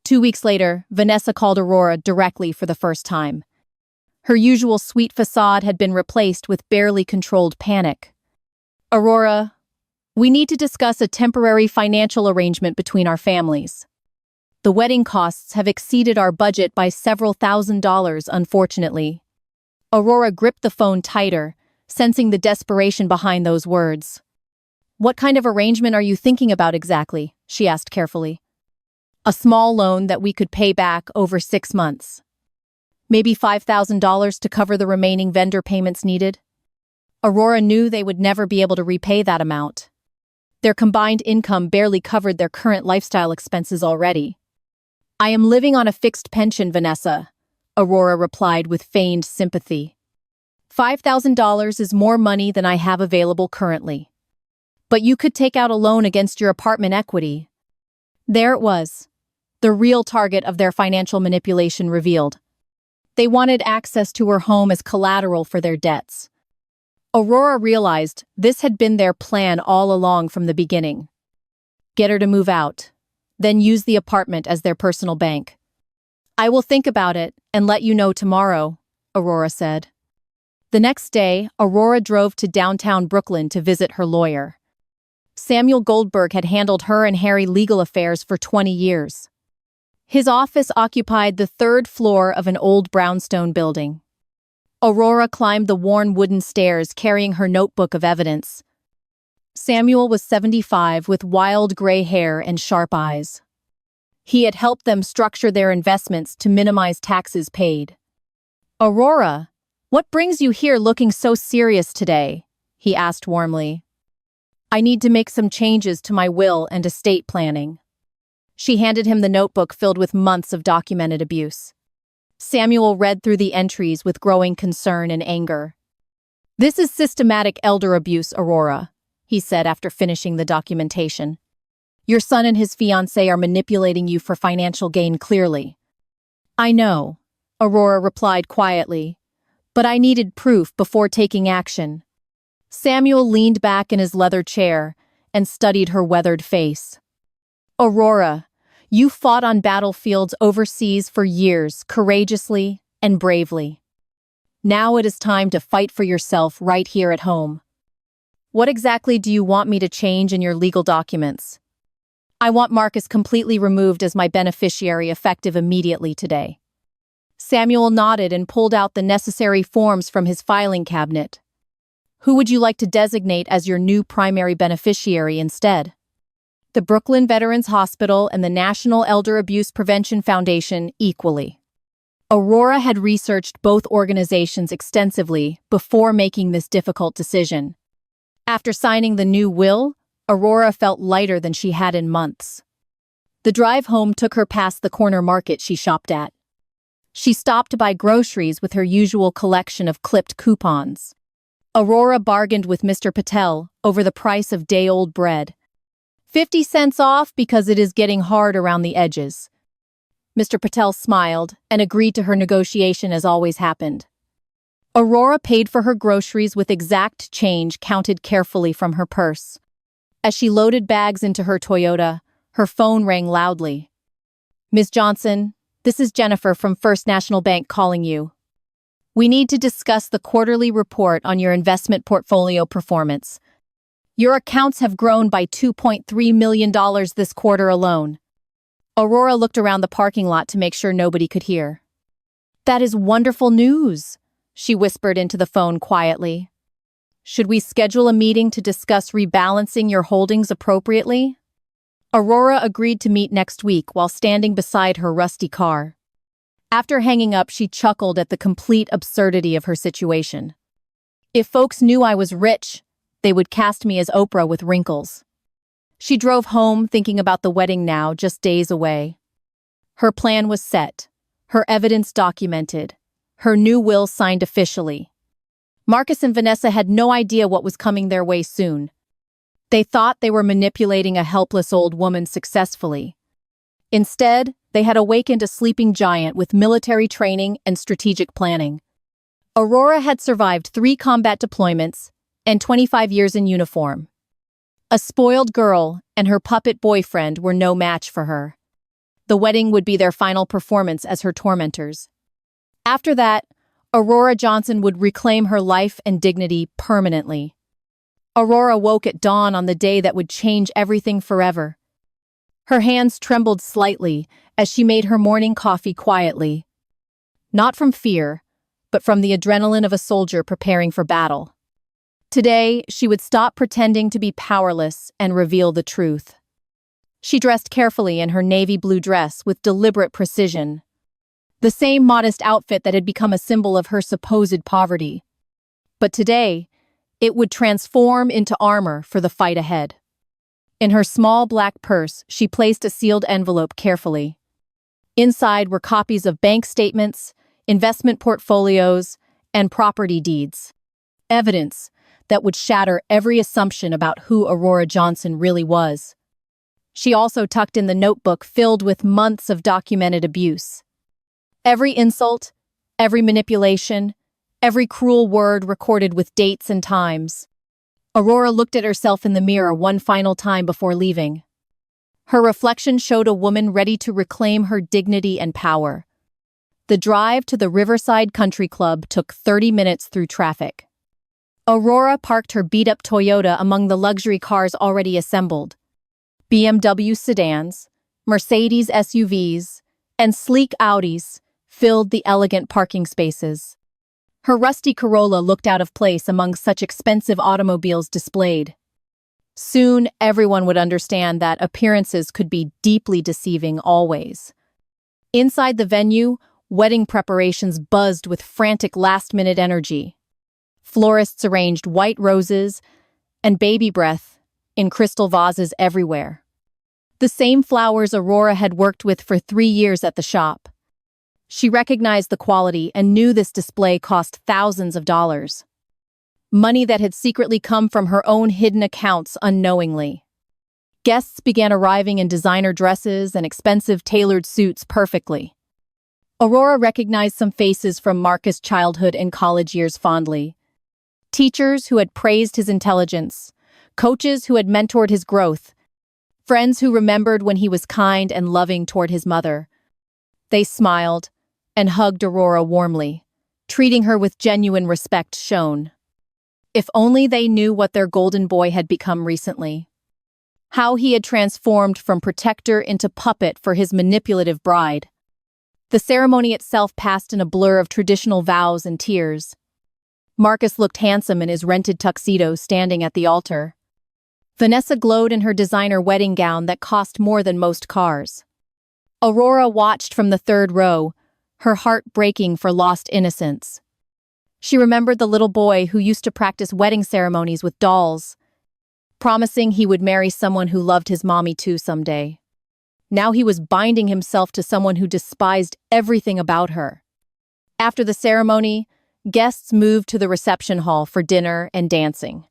2 weeks later, Vanessa called Aurora directly for the first time. Her usual sweet facade had been replaced with barely controlled panic. "Aurora, we need to discuss a temporary financial arrangement between our families. The wedding costs have exceeded our budget by several $1,000s, unfortunately." Aurora gripped the phone tighter, sensing the desperation behind those words. "What kind of arrangement are you thinking about exactly?" she asked carefully. "A small loan that we could pay back over 6 months. Maybe $5,000 to cover the remaining vendor payments needed." Aurora knew they would never be able to repay that amount. Their combined income barely covered their current lifestyle expenses already. "I am living on a fixed pension, Vanessa," Aurora replied with feigned sympathy. $5,000 is more money than I have available currently. But you could take out a loan against your apartment equity." There it was, the real target of their financial manipulation revealed. They wanted access to her home as collateral for their debts. Aurora realized this had been their plan all along from the beginning. Get her to move out, then use the apartment as their personal bank. "I will think about it and let you know tomorrow," Aurora said. The next day, Aurora drove to downtown Brooklyn to visit her lawyer. Samuel Goldberg had handled her and Harry legal affairs for 20 years. His office occupied the 3rd floor of an old brownstone building. Aurora climbed the worn wooden stairs carrying her notebook of evidence. Samuel was 75 with wild gray hair and sharp eyes. He had helped them structure their investments to minimize taxes paid. "Aurora, what brings you here looking so serious today?" he asked warmly. "I need to make some changes to my will and estate planning." She handed him the notebook filled with months of documented abuse. Samuel read through the entries with growing concern and anger. "This is systematic elder abuse, Aurora," he said after finishing the documentation. "Your son and his fiancée are manipulating you for financial gain clearly." "I know," Aurora replied quietly, "but I needed proof before taking action." Samuel leaned back in his leather chair and studied her weathered face. "Aurora, you fought on battlefields overseas for years, courageously and bravely. Now it is time to fight for yourself right here at home. What exactly do you want me to change in your legal documents?" "I want Marcus completely removed as my beneficiary effective immediately today." Samuel nodded and pulled out the necessary forms from his filing cabinet. "Who would you like to designate as your new primary beneficiary instead?" "The Brooklyn Veterans Hospital and the National Elder Abuse Prevention Foundation equally." Aurora had researched both organizations extensively before making this difficult decision. After signing the new will, Aurora felt lighter than she had in months. The drive home took her past the corner market she shopped at. She stopped to buy groceries with her usual collection of clipped coupons. Aurora bargained with Mr. Patel over the price of day-old bread. 50 cents off because it is getting hard around the edges. Mr. Patel smiled and agreed to her negotiation as always happened. Aurora paid for her groceries with exact change counted carefully from her purse. As she loaded bags into her Toyota, her phone rang loudly. "Ms. Johnson, this is Jennifer from First National Bank calling you. We need to discuss the quarterly report on your investment portfolio performance. Your accounts have grown by $2.3 million this quarter alone." Aurora looked around the parking lot to make sure nobody could hear. "That is wonderful news," she whispered into the phone quietly. "Should we schedule a meeting to discuss rebalancing your holdings appropriately?" Aurora agreed to meet next week while standing beside her rusty car. After hanging up, she chuckled at the complete absurdity of her situation. "If folks knew I was rich, they would cast me as Oprah with wrinkles." She drove home thinking about the wedding now, just days away. Her plan was set, her evidence documented, her new will signed officially. Marcus and Vanessa had no idea what was coming their way soon. They thought they were manipulating a helpless old woman successfully. Instead, they had awakened a sleeping giant with military training and strategic planning. Aurora had survived 3 combat deployments and 25 years in uniform. A spoiled girl and her puppet boyfriend were no match for her. The wedding would be their final performance as her tormentors. After that, Aurora Johnson would reclaim her life and dignity permanently. Aurora woke at dawn on the day that would change everything forever. Her hands trembled slightly as she made her morning coffee quietly. Not from fear, but from the adrenaline of a soldier preparing for battle. Today, she would stop pretending to be powerless and reveal the truth. She dressed carefully in her navy blue dress with deliberate precision. The same modest outfit that had become a symbol of her supposed poverty. But today, it would transform into armor for the fight ahead. In her small black purse, she placed a sealed envelope carefully. Inside were copies of bank statements, investment portfolios, and property deeds. Evidence that would shatter every assumption about who Aurora Johnson really was. She also tucked in the notebook filled with months of documented abuse. Every insult, every manipulation, every cruel word recorded with dates and times. Aurora looked at herself in the mirror one final time before leaving. Her reflection showed a woman ready to reclaim her dignity and power. The drive to the Riverside Country Club took 30 minutes through traffic. Aurora parked her beat-up Toyota among the luxury cars already assembled. BMW sedans, Mercedes SUVs, and sleek Audis filled the elegant parking spaces. Her rusty Corolla looked out of place among such expensive automobiles displayed. Soon, everyone would understand that appearances could be deeply deceiving always. Inside the venue, wedding preparations buzzed with frantic last-minute energy. Florists arranged white roses and baby breath in crystal vases everywhere. The same flowers Aurora had worked with for 3 years at the shop. She recognized the quality and knew this display cost thousands of dollars. Money that had secretly come from her own hidden accounts unknowingly. Guests began arriving in designer dresses and expensive tailored suits perfectly. Aurora recognized some faces from Marcus' childhood and college years fondly. Teachers who had praised his intelligence, coaches who had mentored his growth, friends who remembered when he was kind and loving toward his mother. They smiled and hugged Aurora warmly, treating her with genuine respect shown. If only they knew what their golden boy had become recently. How he had transformed from protector into puppet for his manipulative bride. The ceremony itself passed in a blur of traditional vows and tears. Marcus looked handsome in his rented tuxedo standing at the altar. Vanessa glowed in her designer wedding gown that cost more than most cars. Aurora watched from the third row, her heart breaking for lost innocence. She remembered the little boy who used to practice wedding ceremonies with dolls, promising he would marry someone who loved his mommy too someday. Now he was binding himself to someone who despised everything about her. After the ceremony, guests moved to the reception hall for dinner and dancing.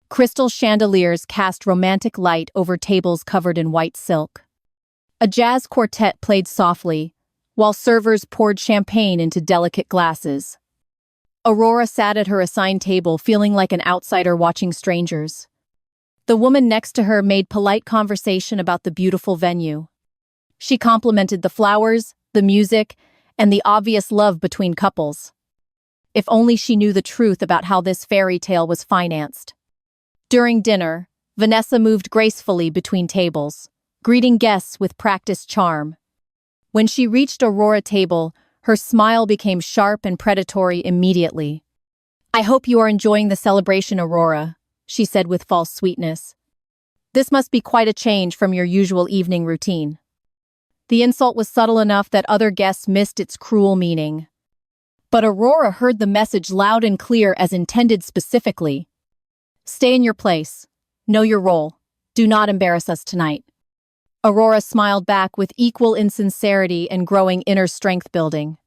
Crystal chandeliers cast romantic light over tables covered in white silk. A jazz quartet played softly, while servers poured champagne into delicate glasses. Aurora sat at her assigned table, feeling like an outsider watching strangers. The woman next to her made polite conversation about the beautiful venue. She complimented the flowers, the music, and the obvious love between couples. If only she knew the truth about how this fairy tale was financed. During dinner, Vanessa moved gracefully between tables, greeting guests with practiced charm. When she reached Aurora's table, her smile became sharp and predatory immediately. "I hope you are enjoying the celebration, Aurora," she said with false sweetness. "This must be quite a change from your usual evening routine." The insult was subtle enough that other guests missed its cruel meaning. But Aurora heard the message loud and clear as intended specifically. "Stay in your place. Know your role. Do not embarrass us tonight." Aurora smiled back with equal insincerity and growing inner strength building.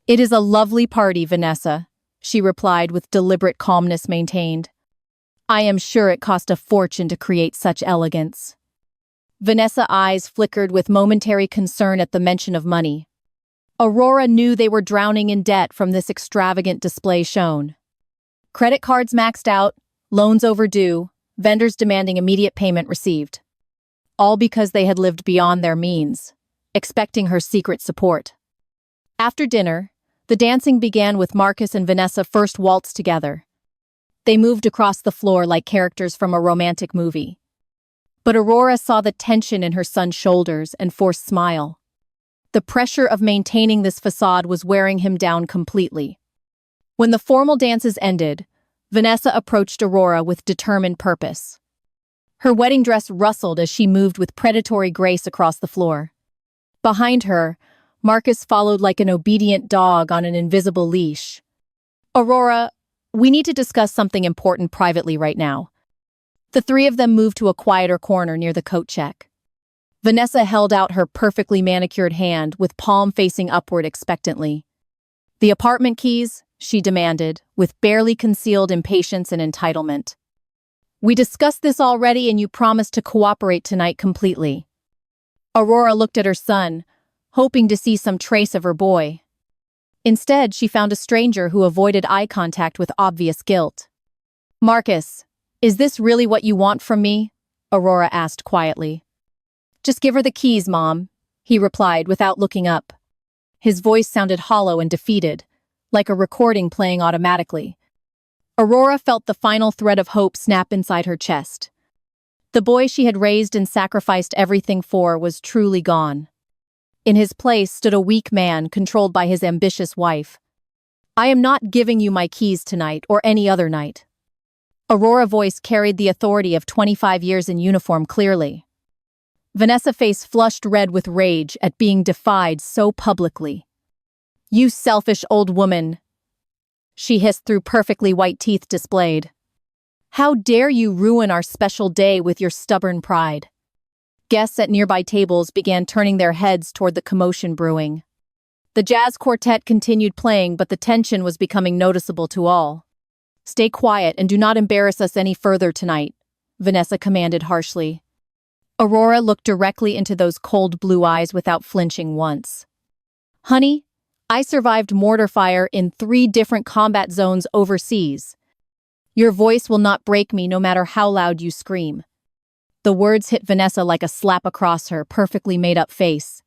"It is a lovely party, Vanessa," she replied with deliberate calmness maintained. "I am sure it cost a fortune to create such elegance." Vanessa's eyes flickered with momentary concern at the mention of money. Aurora knew they were drowning in debt from this extravagant display shown. Credit cards maxed out, loans overdue, vendors demanding immediate payment received. All because they had lived beyond their means, expecting her secret support. After dinner, the dancing began with Marcus and Vanessa first waltzed together. They moved across the floor like characters from a romantic movie. But Aurora saw the tension in her son's shoulders and forced smile. The pressure of maintaining this facade was wearing him down completely. When the formal dances ended, Vanessa approached Aurora with determined purpose. Her wedding dress rustled as she moved with predatory grace across the floor. Behind her, Marcus followed like an obedient dog on an invisible leash. "Aurora, we need to discuss something important privately right now." The three of them moved to a quieter corner near the coat check. Vanessa held out her perfectly manicured hand with palm facing upward expectantly. "The apartment keys?" she demanded, with barely concealed impatience and entitlement. "We discussed this already and you promised to cooperate tonight completely." Aurora looked at her son, hoping to see some trace of her boy. Instead, she found a stranger who avoided eye contact with obvious guilt. "Marcus, is this really what you want from me?" Aurora asked quietly. "Just give her the keys, Mom," he replied without looking up. His voice sounded hollow and defeated, like a recording playing automatically. Aurora felt the final thread of hope snap inside her chest. The boy she had raised and sacrificed everything for was truly gone. In his place stood a weak man controlled by his ambitious wife. "I am not giving you my keys tonight or any other night." Aurora's voice carried the authority of 25 years in uniform clearly. Vanessa's face flushed red with rage at being defied so publicly. "You selfish old woman," she hissed through perfectly white teeth displayed. "How dare you ruin our special day with your stubborn pride?" Guests at nearby tables began turning their heads toward the commotion brewing. The jazz quartet continued playing, but the tension was becoming noticeable to all. "Stay quiet and do not embarrass us any further tonight," Vanessa commanded harshly. Aurora looked directly into those cold blue eyes without flinching once. "Honey, I survived mortar fire in 3 different combat zones overseas. Your voice will not break me no matter how loud you scream." The words hit Vanessa like a slap across her perfectly made-up face.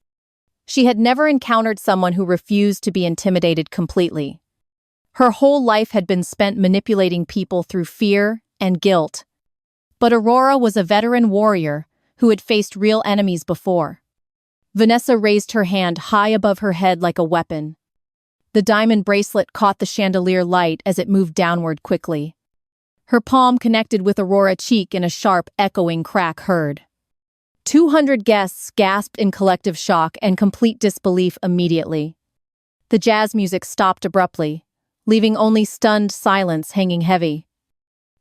She had never encountered someone who refused to be intimidated completely. Her whole life had been spent manipulating people through fear and guilt. But Aurora was a veteran warrior who had faced real enemies before. Vanessa raised her hand high above her head like a weapon. The diamond bracelet caught the chandelier light as it moved downward quickly. Her palm connected with Aurora's cheek in a sharp, echoing crack heard. 200 guests gasped in collective shock and complete disbelief immediately. The jazz music stopped abruptly, leaving only stunned silence hanging heavy.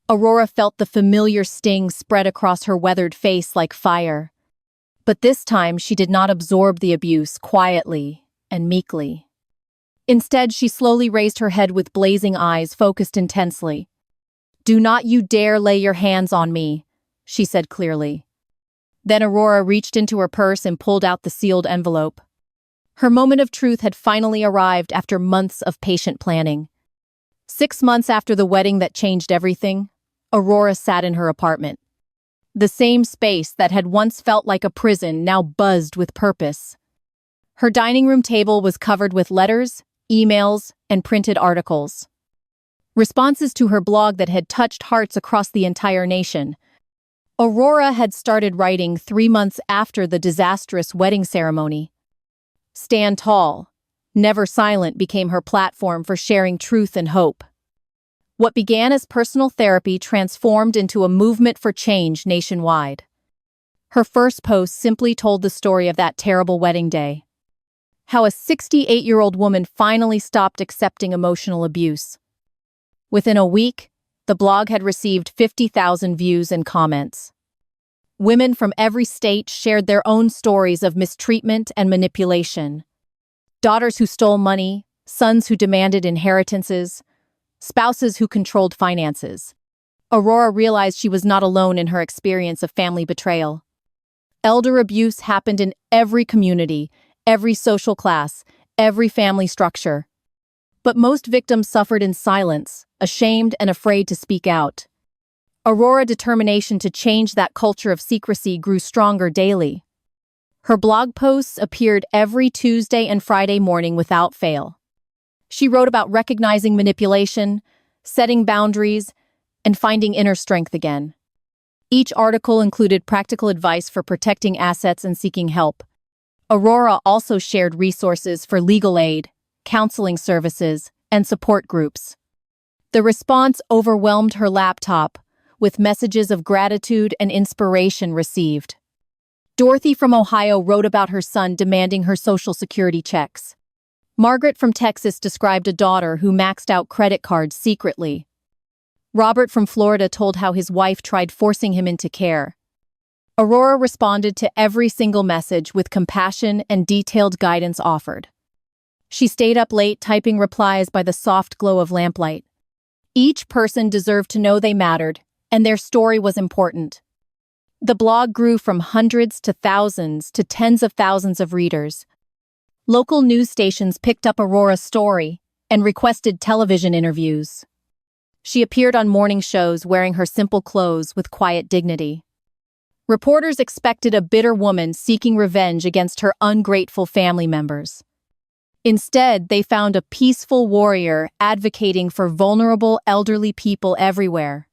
Aurora felt the familiar sting spread across her weathered face like fire. But this time she did not absorb the abuse quietly and meekly. Instead, she slowly raised her head with blazing eyes focused intensely. "Do not you dare lay your hands on me," she said clearly. Then Aurora reached into her purse and pulled out the sealed envelope. Her moment of truth had finally arrived after months of patient planning. 6 months after the wedding that changed everything, Aurora sat in her apartment. The same space that had once felt like a prison now buzzed with purpose. Her dining room table was covered with letters, emails, and printed articles. Responses to her blog that had touched hearts across the entire nation. Aurora had started writing 3 months after the disastrous wedding ceremony. Stand Tall, Never Silent became her platform for sharing truth and hope. What began as personal therapy transformed into a movement for change nationwide. Her first post simply told the story of that terrible wedding day. How a 68-year-old woman finally stopped accepting emotional abuse. Within a week, the blog had received 50,000 views and comments. Women from every state shared their own stories of mistreatment and manipulation. Daughters who stole money, sons who demanded inheritances, spouses who controlled finances. Aurora realized she was not alone in her experience of family betrayal. Elder abuse happened in every community, every social class, every family structure. But most victims suffered in silence, ashamed and afraid to speak out. Aurora's determination to change that culture of secrecy grew stronger daily. Her blog posts appeared every Tuesday and Friday morning without fail. She wrote about recognizing manipulation, setting boundaries, and finding inner strength again. Each article included practical advice for protecting assets and seeking help. Aurora also shared resources for legal aid, counseling services, and support groups. The response overwhelmed her laptop, with messages of gratitude and inspiration received. Dorothy from Ohio wrote about her son demanding her Social Security checks. Margaret from Texas described a daughter who maxed out credit cards secretly. Robert from Florida told how his wife tried forcing him into care. Aurora responded to every single message with compassion and detailed guidance offered. She stayed up late typing replies by the soft glow of lamplight. Each person deserved to know they mattered, and their story was important. The blog grew from hundreds to thousands to tens of thousands of readers. Local news stations picked up Aurora's story and requested television interviews. She appeared on morning shows wearing her simple clothes with quiet dignity. Reporters expected a bitter woman seeking revenge against her ungrateful family members. Instead, they found a peaceful warrior advocating for vulnerable elderly people everywhere.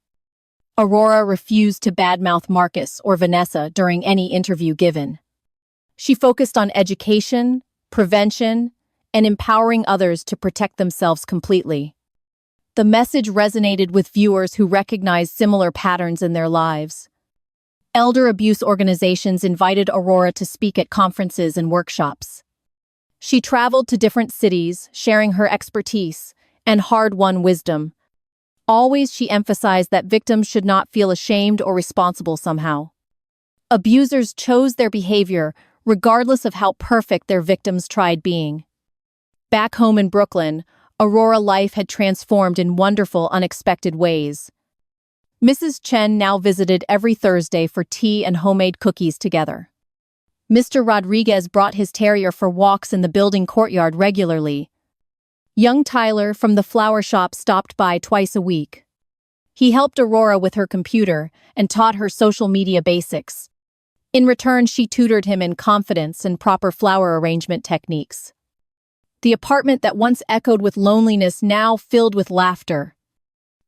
Aurora refused to badmouth Marcus or Vanessa during any interview given. She focused on education, prevention, and empowering others to protect themselves completely. The message resonated with viewers who recognized similar patterns in their lives. Elder abuse organizations invited Aurora to speak at conferences and workshops. She traveled to different cities, sharing her expertise and hard-won wisdom. Always she emphasized that victims should not feel ashamed or responsible somehow. Abusers chose their behavior regardless of how perfect their victims tried being. Back home in Brooklyn, Aurora's life had transformed in wonderful, unexpected ways. Mrs. Chen now visited every Thursday for tea and homemade cookies together. Mr. Rodriguez brought his terrier for walks in the building courtyard regularly. Young Tyler from the flower shop stopped by twice a week. He helped Aurora with her computer and taught her social media basics. In return, she tutored him in confidence and proper flower arrangement techniques. The apartment that once echoed with loneliness now filled with laughter.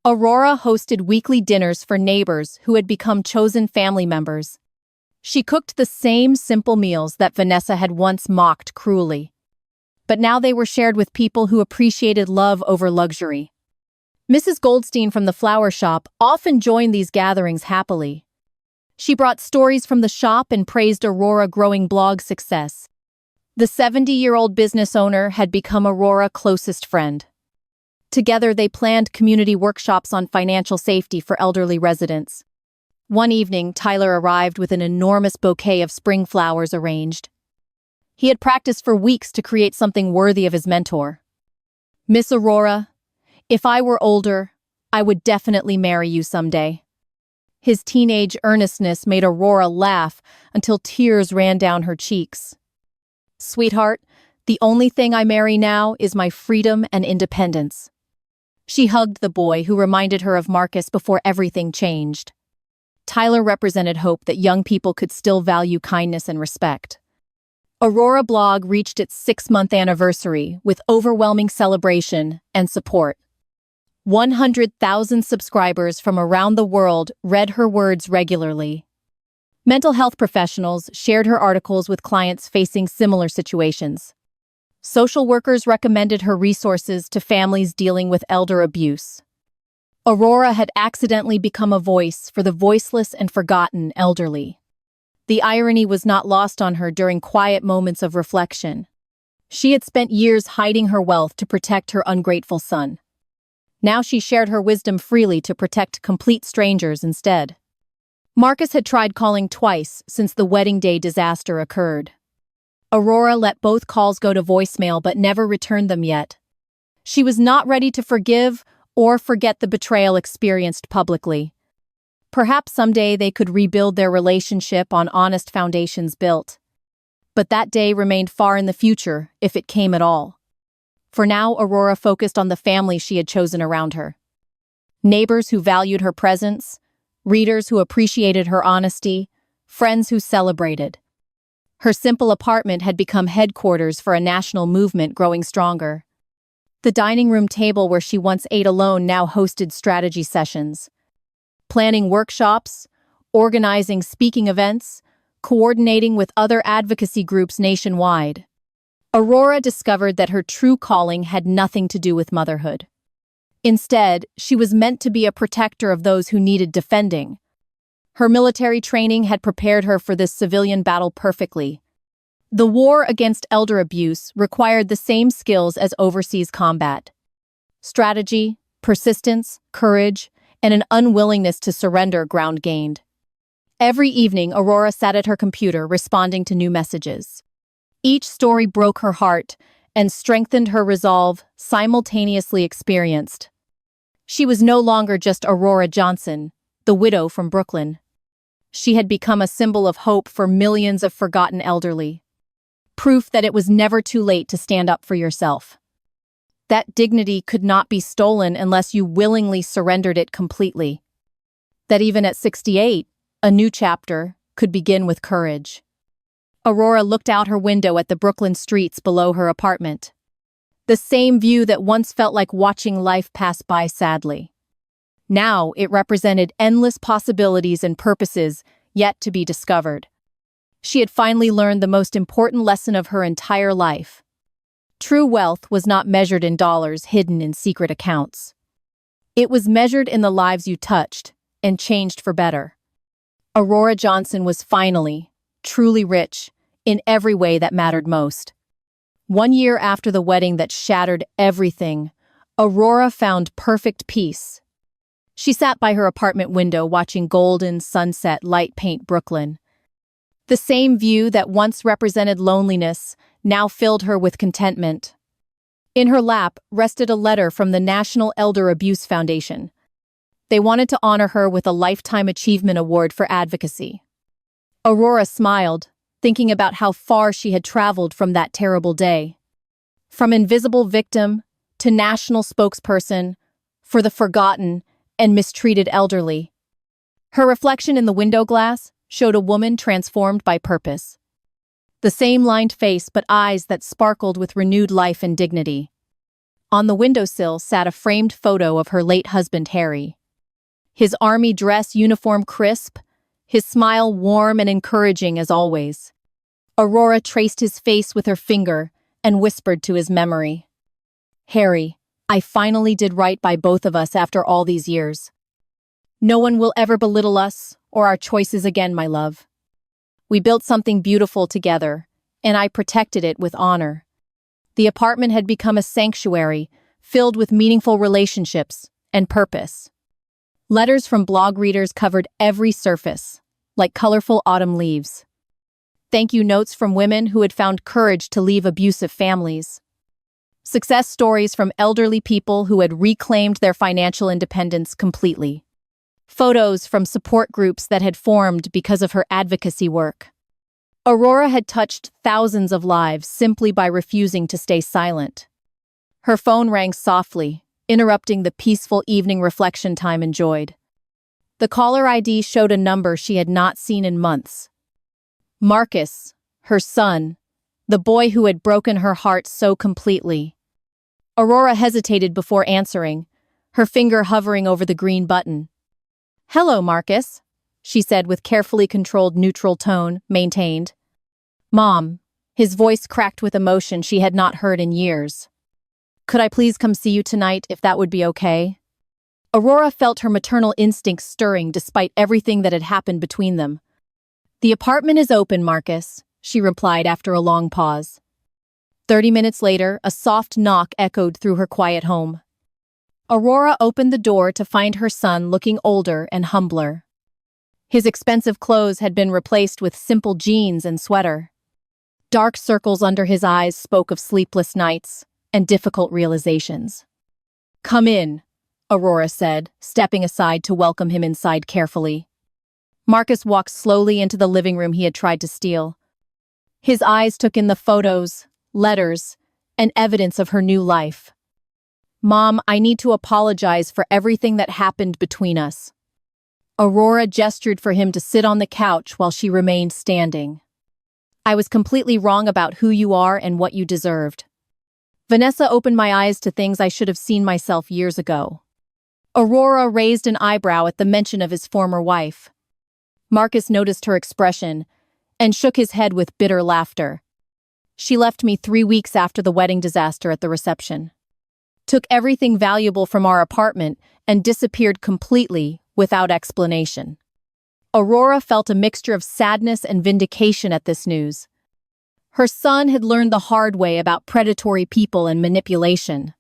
Aurora hosted weekly dinners for neighbors who had become chosen family members. She cooked the same simple meals that Vanessa had once mocked cruelly. But now they were shared with people who appreciated love over luxury. Mrs. Goldstein from the flower shop often joined these gatherings happily. She brought stories from the shop and praised Aurora's growing blog success. The 70-year-old business owner had become Aurora's closest friend. Together, they planned community workshops on financial safety for elderly residents. One evening, Tyler arrived with an enormous bouquet of spring flowers arranged. He had practiced for weeks to create something worthy of his mentor. "Miss Aurora, if I were older, I would definitely marry you someday." His teenage earnestness made Aurora laugh until tears ran down her cheeks. "Sweetheart, the only thing I marry now is my freedom and independence." She hugged the boy, who reminded her of Marcus before everything changed. Tyler represented hope that young people could still value kindness and respect. Aurora blog reached its 6-month anniversary with overwhelming celebration and support. 100,000 subscribers from around the world read her words regularly. Mental health professionals shared her articles with clients facing similar situations. Social workers recommended her resources to families dealing with elder abuse. Aurora had accidentally become a voice for the voiceless and forgotten elderly. The irony was not lost on her during quiet moments of reflection. She had spent years hiding her wealth to protect her ungrateful son. Now she shared her wisdom freely to protect complete strangers instead. Marcus had tried calling twice since the wedding day disaster occurred. Aurora let both calls go to voicemail but never returned them yet. She was not ready to forgive or forget the betrayal experienced publicly. Perhaps someday they could rebuild their relationship on honest foundations built. But that day remained far in the future, if it came at all. For now, Aurora focused on the family she had chosen around her. Neighbors who valued her presence, readers who appreciated her honesty, friends who celebrated. Her simple apartment had become headquarters for a national movement growing stronger. The dining room table where she once ate alone now hosted strategy sessions. Planning workshops, organizing speaking events, coordinating with other advocacy groups nationwide. Aurora discovered that her true calling had nothing to do with motherhood. Instead, she was meant to be a protector of those who needed defending. Her military training had prepared her for this civilian battle perfectly. The war against elder abuse required the same skills as overseas combat: strategy, persistence, courage, and an unwillingness to surrender ground gained. Every evening, Aurora sat at her computer responding to new messages. Each story broke her heart and strengthened her resolve, simultaneously experienced. She was no longer just Aurora Johnson, the widow from Brooklyn. She had become a symbol of hope for millions of forgotten elderly. Proof that it was never too late to stand up for yourself. That dignity could not be stolen unless you willingly surrendered it completely. That even at 68, a new chapter could begin with courage. Aurora looked out her window at the Brooklyn streets below her apartment. The same view that once felt like watching life pass by sadly. Now it represented endless possibilities and purposes yet to be discovered. She had finally learned the most important lesson of her entire life. True wealth was not measured in dollars hidden in secret accounts. It was measured in the lives you touched and changed for better. Aurora Johnson was finally, truly rich, in every way that mattered most. 1 year after the wedding that shattered everything, Aurora found perfect peace. She sat by her apartment window watching golden sunset light paint Brooklyn. The same view that once represented loneliness now filled her with contentment. In her lap rested a letter from the National Elder Abuse Foundation. They wanted to honor her with a Lifetime Achievement Award for advocacy. Aurora smiled, thinking about how far she had traveled from that terrible day. From invisible victim to national spokesperson for the forgotten and mistreated elderly. Her reflection in the window glass showed a woman transformed by purpose. The same lined face but eyes that sparkled with renewed life and dignity. On the windowsill sat a framed photo of her late husband Harry. His army dress uniform crisp, his smile warm and encouraging as always. Aurora traced his face with her finger and whispered to his memory. "Harry, I finally did right by both of us after all these years. No one will ever belittle us or our choices again, my love. We built something beautiful together, and I protected it with honor." The apartment had become a sanctuary filled with meaningful relationships and purpose. Letters from blog readers covered every surface, like colorful autumn leaves. Thank you notes from women who had found courage to leave abusive families. Success stories from elderly people who had reclaimed their financial independence completely. Photos from support groups that had formed because of her advocacy work. Aurora had touched thousands of lives simply by refusing to stay silent. Her phone rang softly, interrupting the peaceful evening reflection time enjoyed. The caller ID showed a number she had not seen in months. Marcus, her son, the boy who had broken her heart so completely. Aurora hesitated before answering, her finger hovering over the green button. "Hello, Marcus," she said with carefully controlled neutral tone, maintained. "Mom," his voice cracked with emotion she had not heard in years. "Could I please come see you tonight, if that would be okay?" Aurora felt her maternal instincts stirring despite everything that had happened between them. "The apartment is open, Marcus," she replied after a long pause. 30 minutes later, a soft knock echoed through her quiet home. Aurora opened the door to find her son looking older and humbler. His expensive clothes had been replaced with simple jeans and sweater. Dark circles under his eyes spoke of sleepless nights and difficult realizations. "Come in," Aurora said, stepping aside to welcome him inside carefully. Marcus walked slowly into the living room he had tried to steal. His eyes took in the photos, letters, and evidence of her new life. "Mom, I need to apologize for everything that happened between us." Aurora gestured for him to sit on the couch while she remained standing. "I was completely wrong about who you are and what you deserved. Vanessa opened my eyes to things I should have seen myself years ago." Aurora raised an eyebrow at the mention of his former wife. Marcus noticed her expression and shook his head with bitter laughter. "She left me 3 weeks after the wedding disaster at the reception. Took everything valuable from our apartment and disappeared completely without explanation." Aurora felt a mixture of sadness and vindication at this news. Her son had learned the hard way about predatory people and manipulation.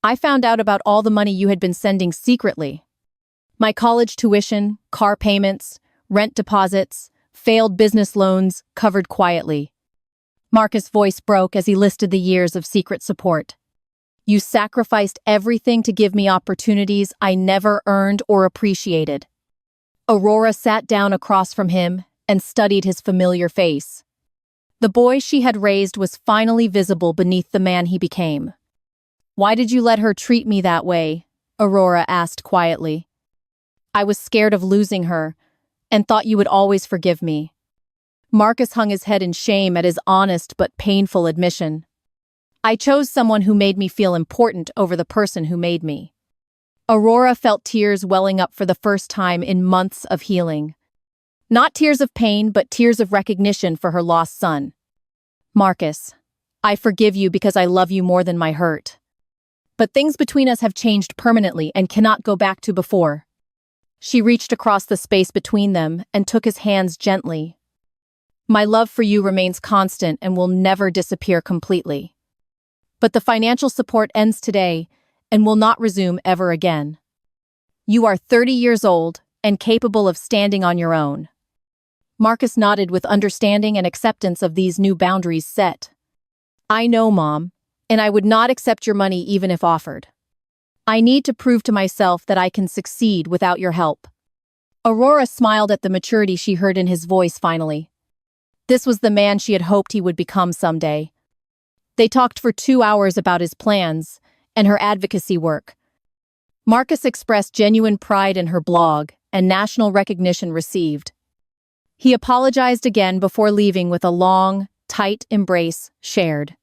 "I found out about all the money you had been sending secretly. My college tuition, car payments, rent deposits, failed business loans covered quietly." Marcus' voice broke as he listed the years of secret support. "You sacrificed everything to give me opportunities I never earned or appreciated." Aurora sat down across from him and studied his familiar face. The boy she had raised was finally visible beneath the man he became. "Why did you let her treat me that way?" Aurora asked quietly. "I was scared of losing her and thought you would always forgive me." Marcus hung his head in shame at his honest but painful admission. "I chose someone who made me feel important over the person who made me." Aurora felt tears welling up for the first time in months of healing. Not tears of pain, but tears of recognition for her lost son. "Marcus, I forgive you because I love you more than my hurt. But things between us have changed permanently and cannot go back to before." She reached across the space between them and took his hands gently. "My love for you remains constant and will never disappear completely. But the financial support ends today and will not resume ever again. You are 30 years old and capable of standing on your own." Marcus nodded with understanding and acceptance of these new boundaries set. "I know, Mom, and I would not accept your money even if offered. I need to prove to myself that I can succeed without your help." Aurora smiled at the maturity she heard in his voice finally. This was the man she had hoped he would become someday. They talked for 2 hours about his plans and her advocacy work. Marcus expressed genuine pride in her blog and national recognition received. He apologized again before leaving with a long, tight embrace shared.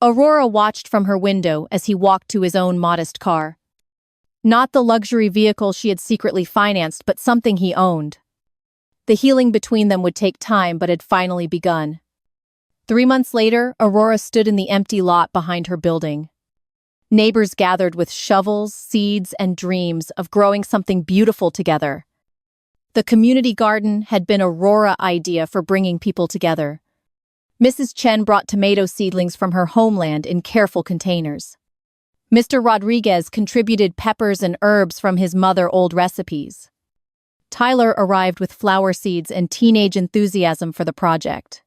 Aurora watched from her window as he walked to his own modest car. Not the luxury vehicle she had secretly financed, but something he owned. The healing between them would take time, but had finally begun. 3 months later, Aurora stood in the empty lot behind her building. Neighbors gathered with shovels, seeds, and dreams of growing something beautiful together. The community garden had been Aurora's idea for bringing people together. Mrs. Chen brought tomato seedlings from her homeland in careful containers. Mr. Rodriguez contributed peppers and herbs from his mother's old recipes. Tyler arrived with flower seeds and teenage enthusiasm for the project.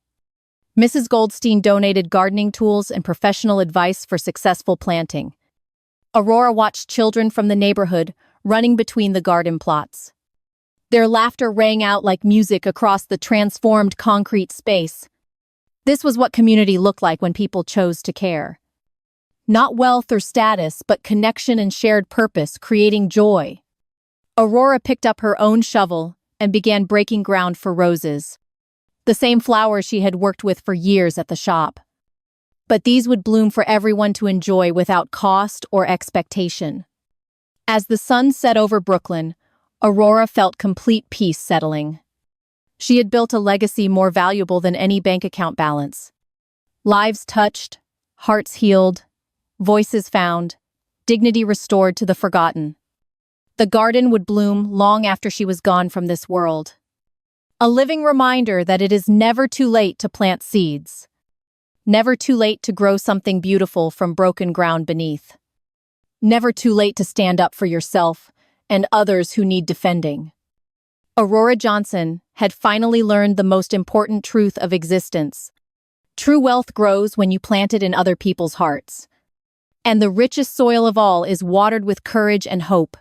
Mrs. Goldstein donated gardening tools and professional advice for successful planting. Aurora watched children from the neighborhood running between the garden plots. Their laughter rang out like music across the transformed concrete space. This was what community looked like when people chose to care. Not wealth or status, but connection and shared purpose, creating joy. Aurora picked up her own shovel and began breaking ground for roses, the same flowers she had worked with for years at the shop. But these would bloom for everyone to enjoy without cost or expectation. As the sun set over Brooklyn, Aurora felt complete peace settling. She had built a legacy more valuable than any bank account balance. Lives touched, hearts healed, voices found, dignity restored to the forgotten. The garden would bloom long after she was gone from this world. A living reminder that it is never too late to plant seeds. Never too late to grow something beautiful from broken ground beneath. Never too late to stand up for yourself and others who need defending. Aurora Johnson had finally learned the most important truth of existence. True wealth grows when you plant it in other people's hearts. And the richest soil of all is watered with courage and hope.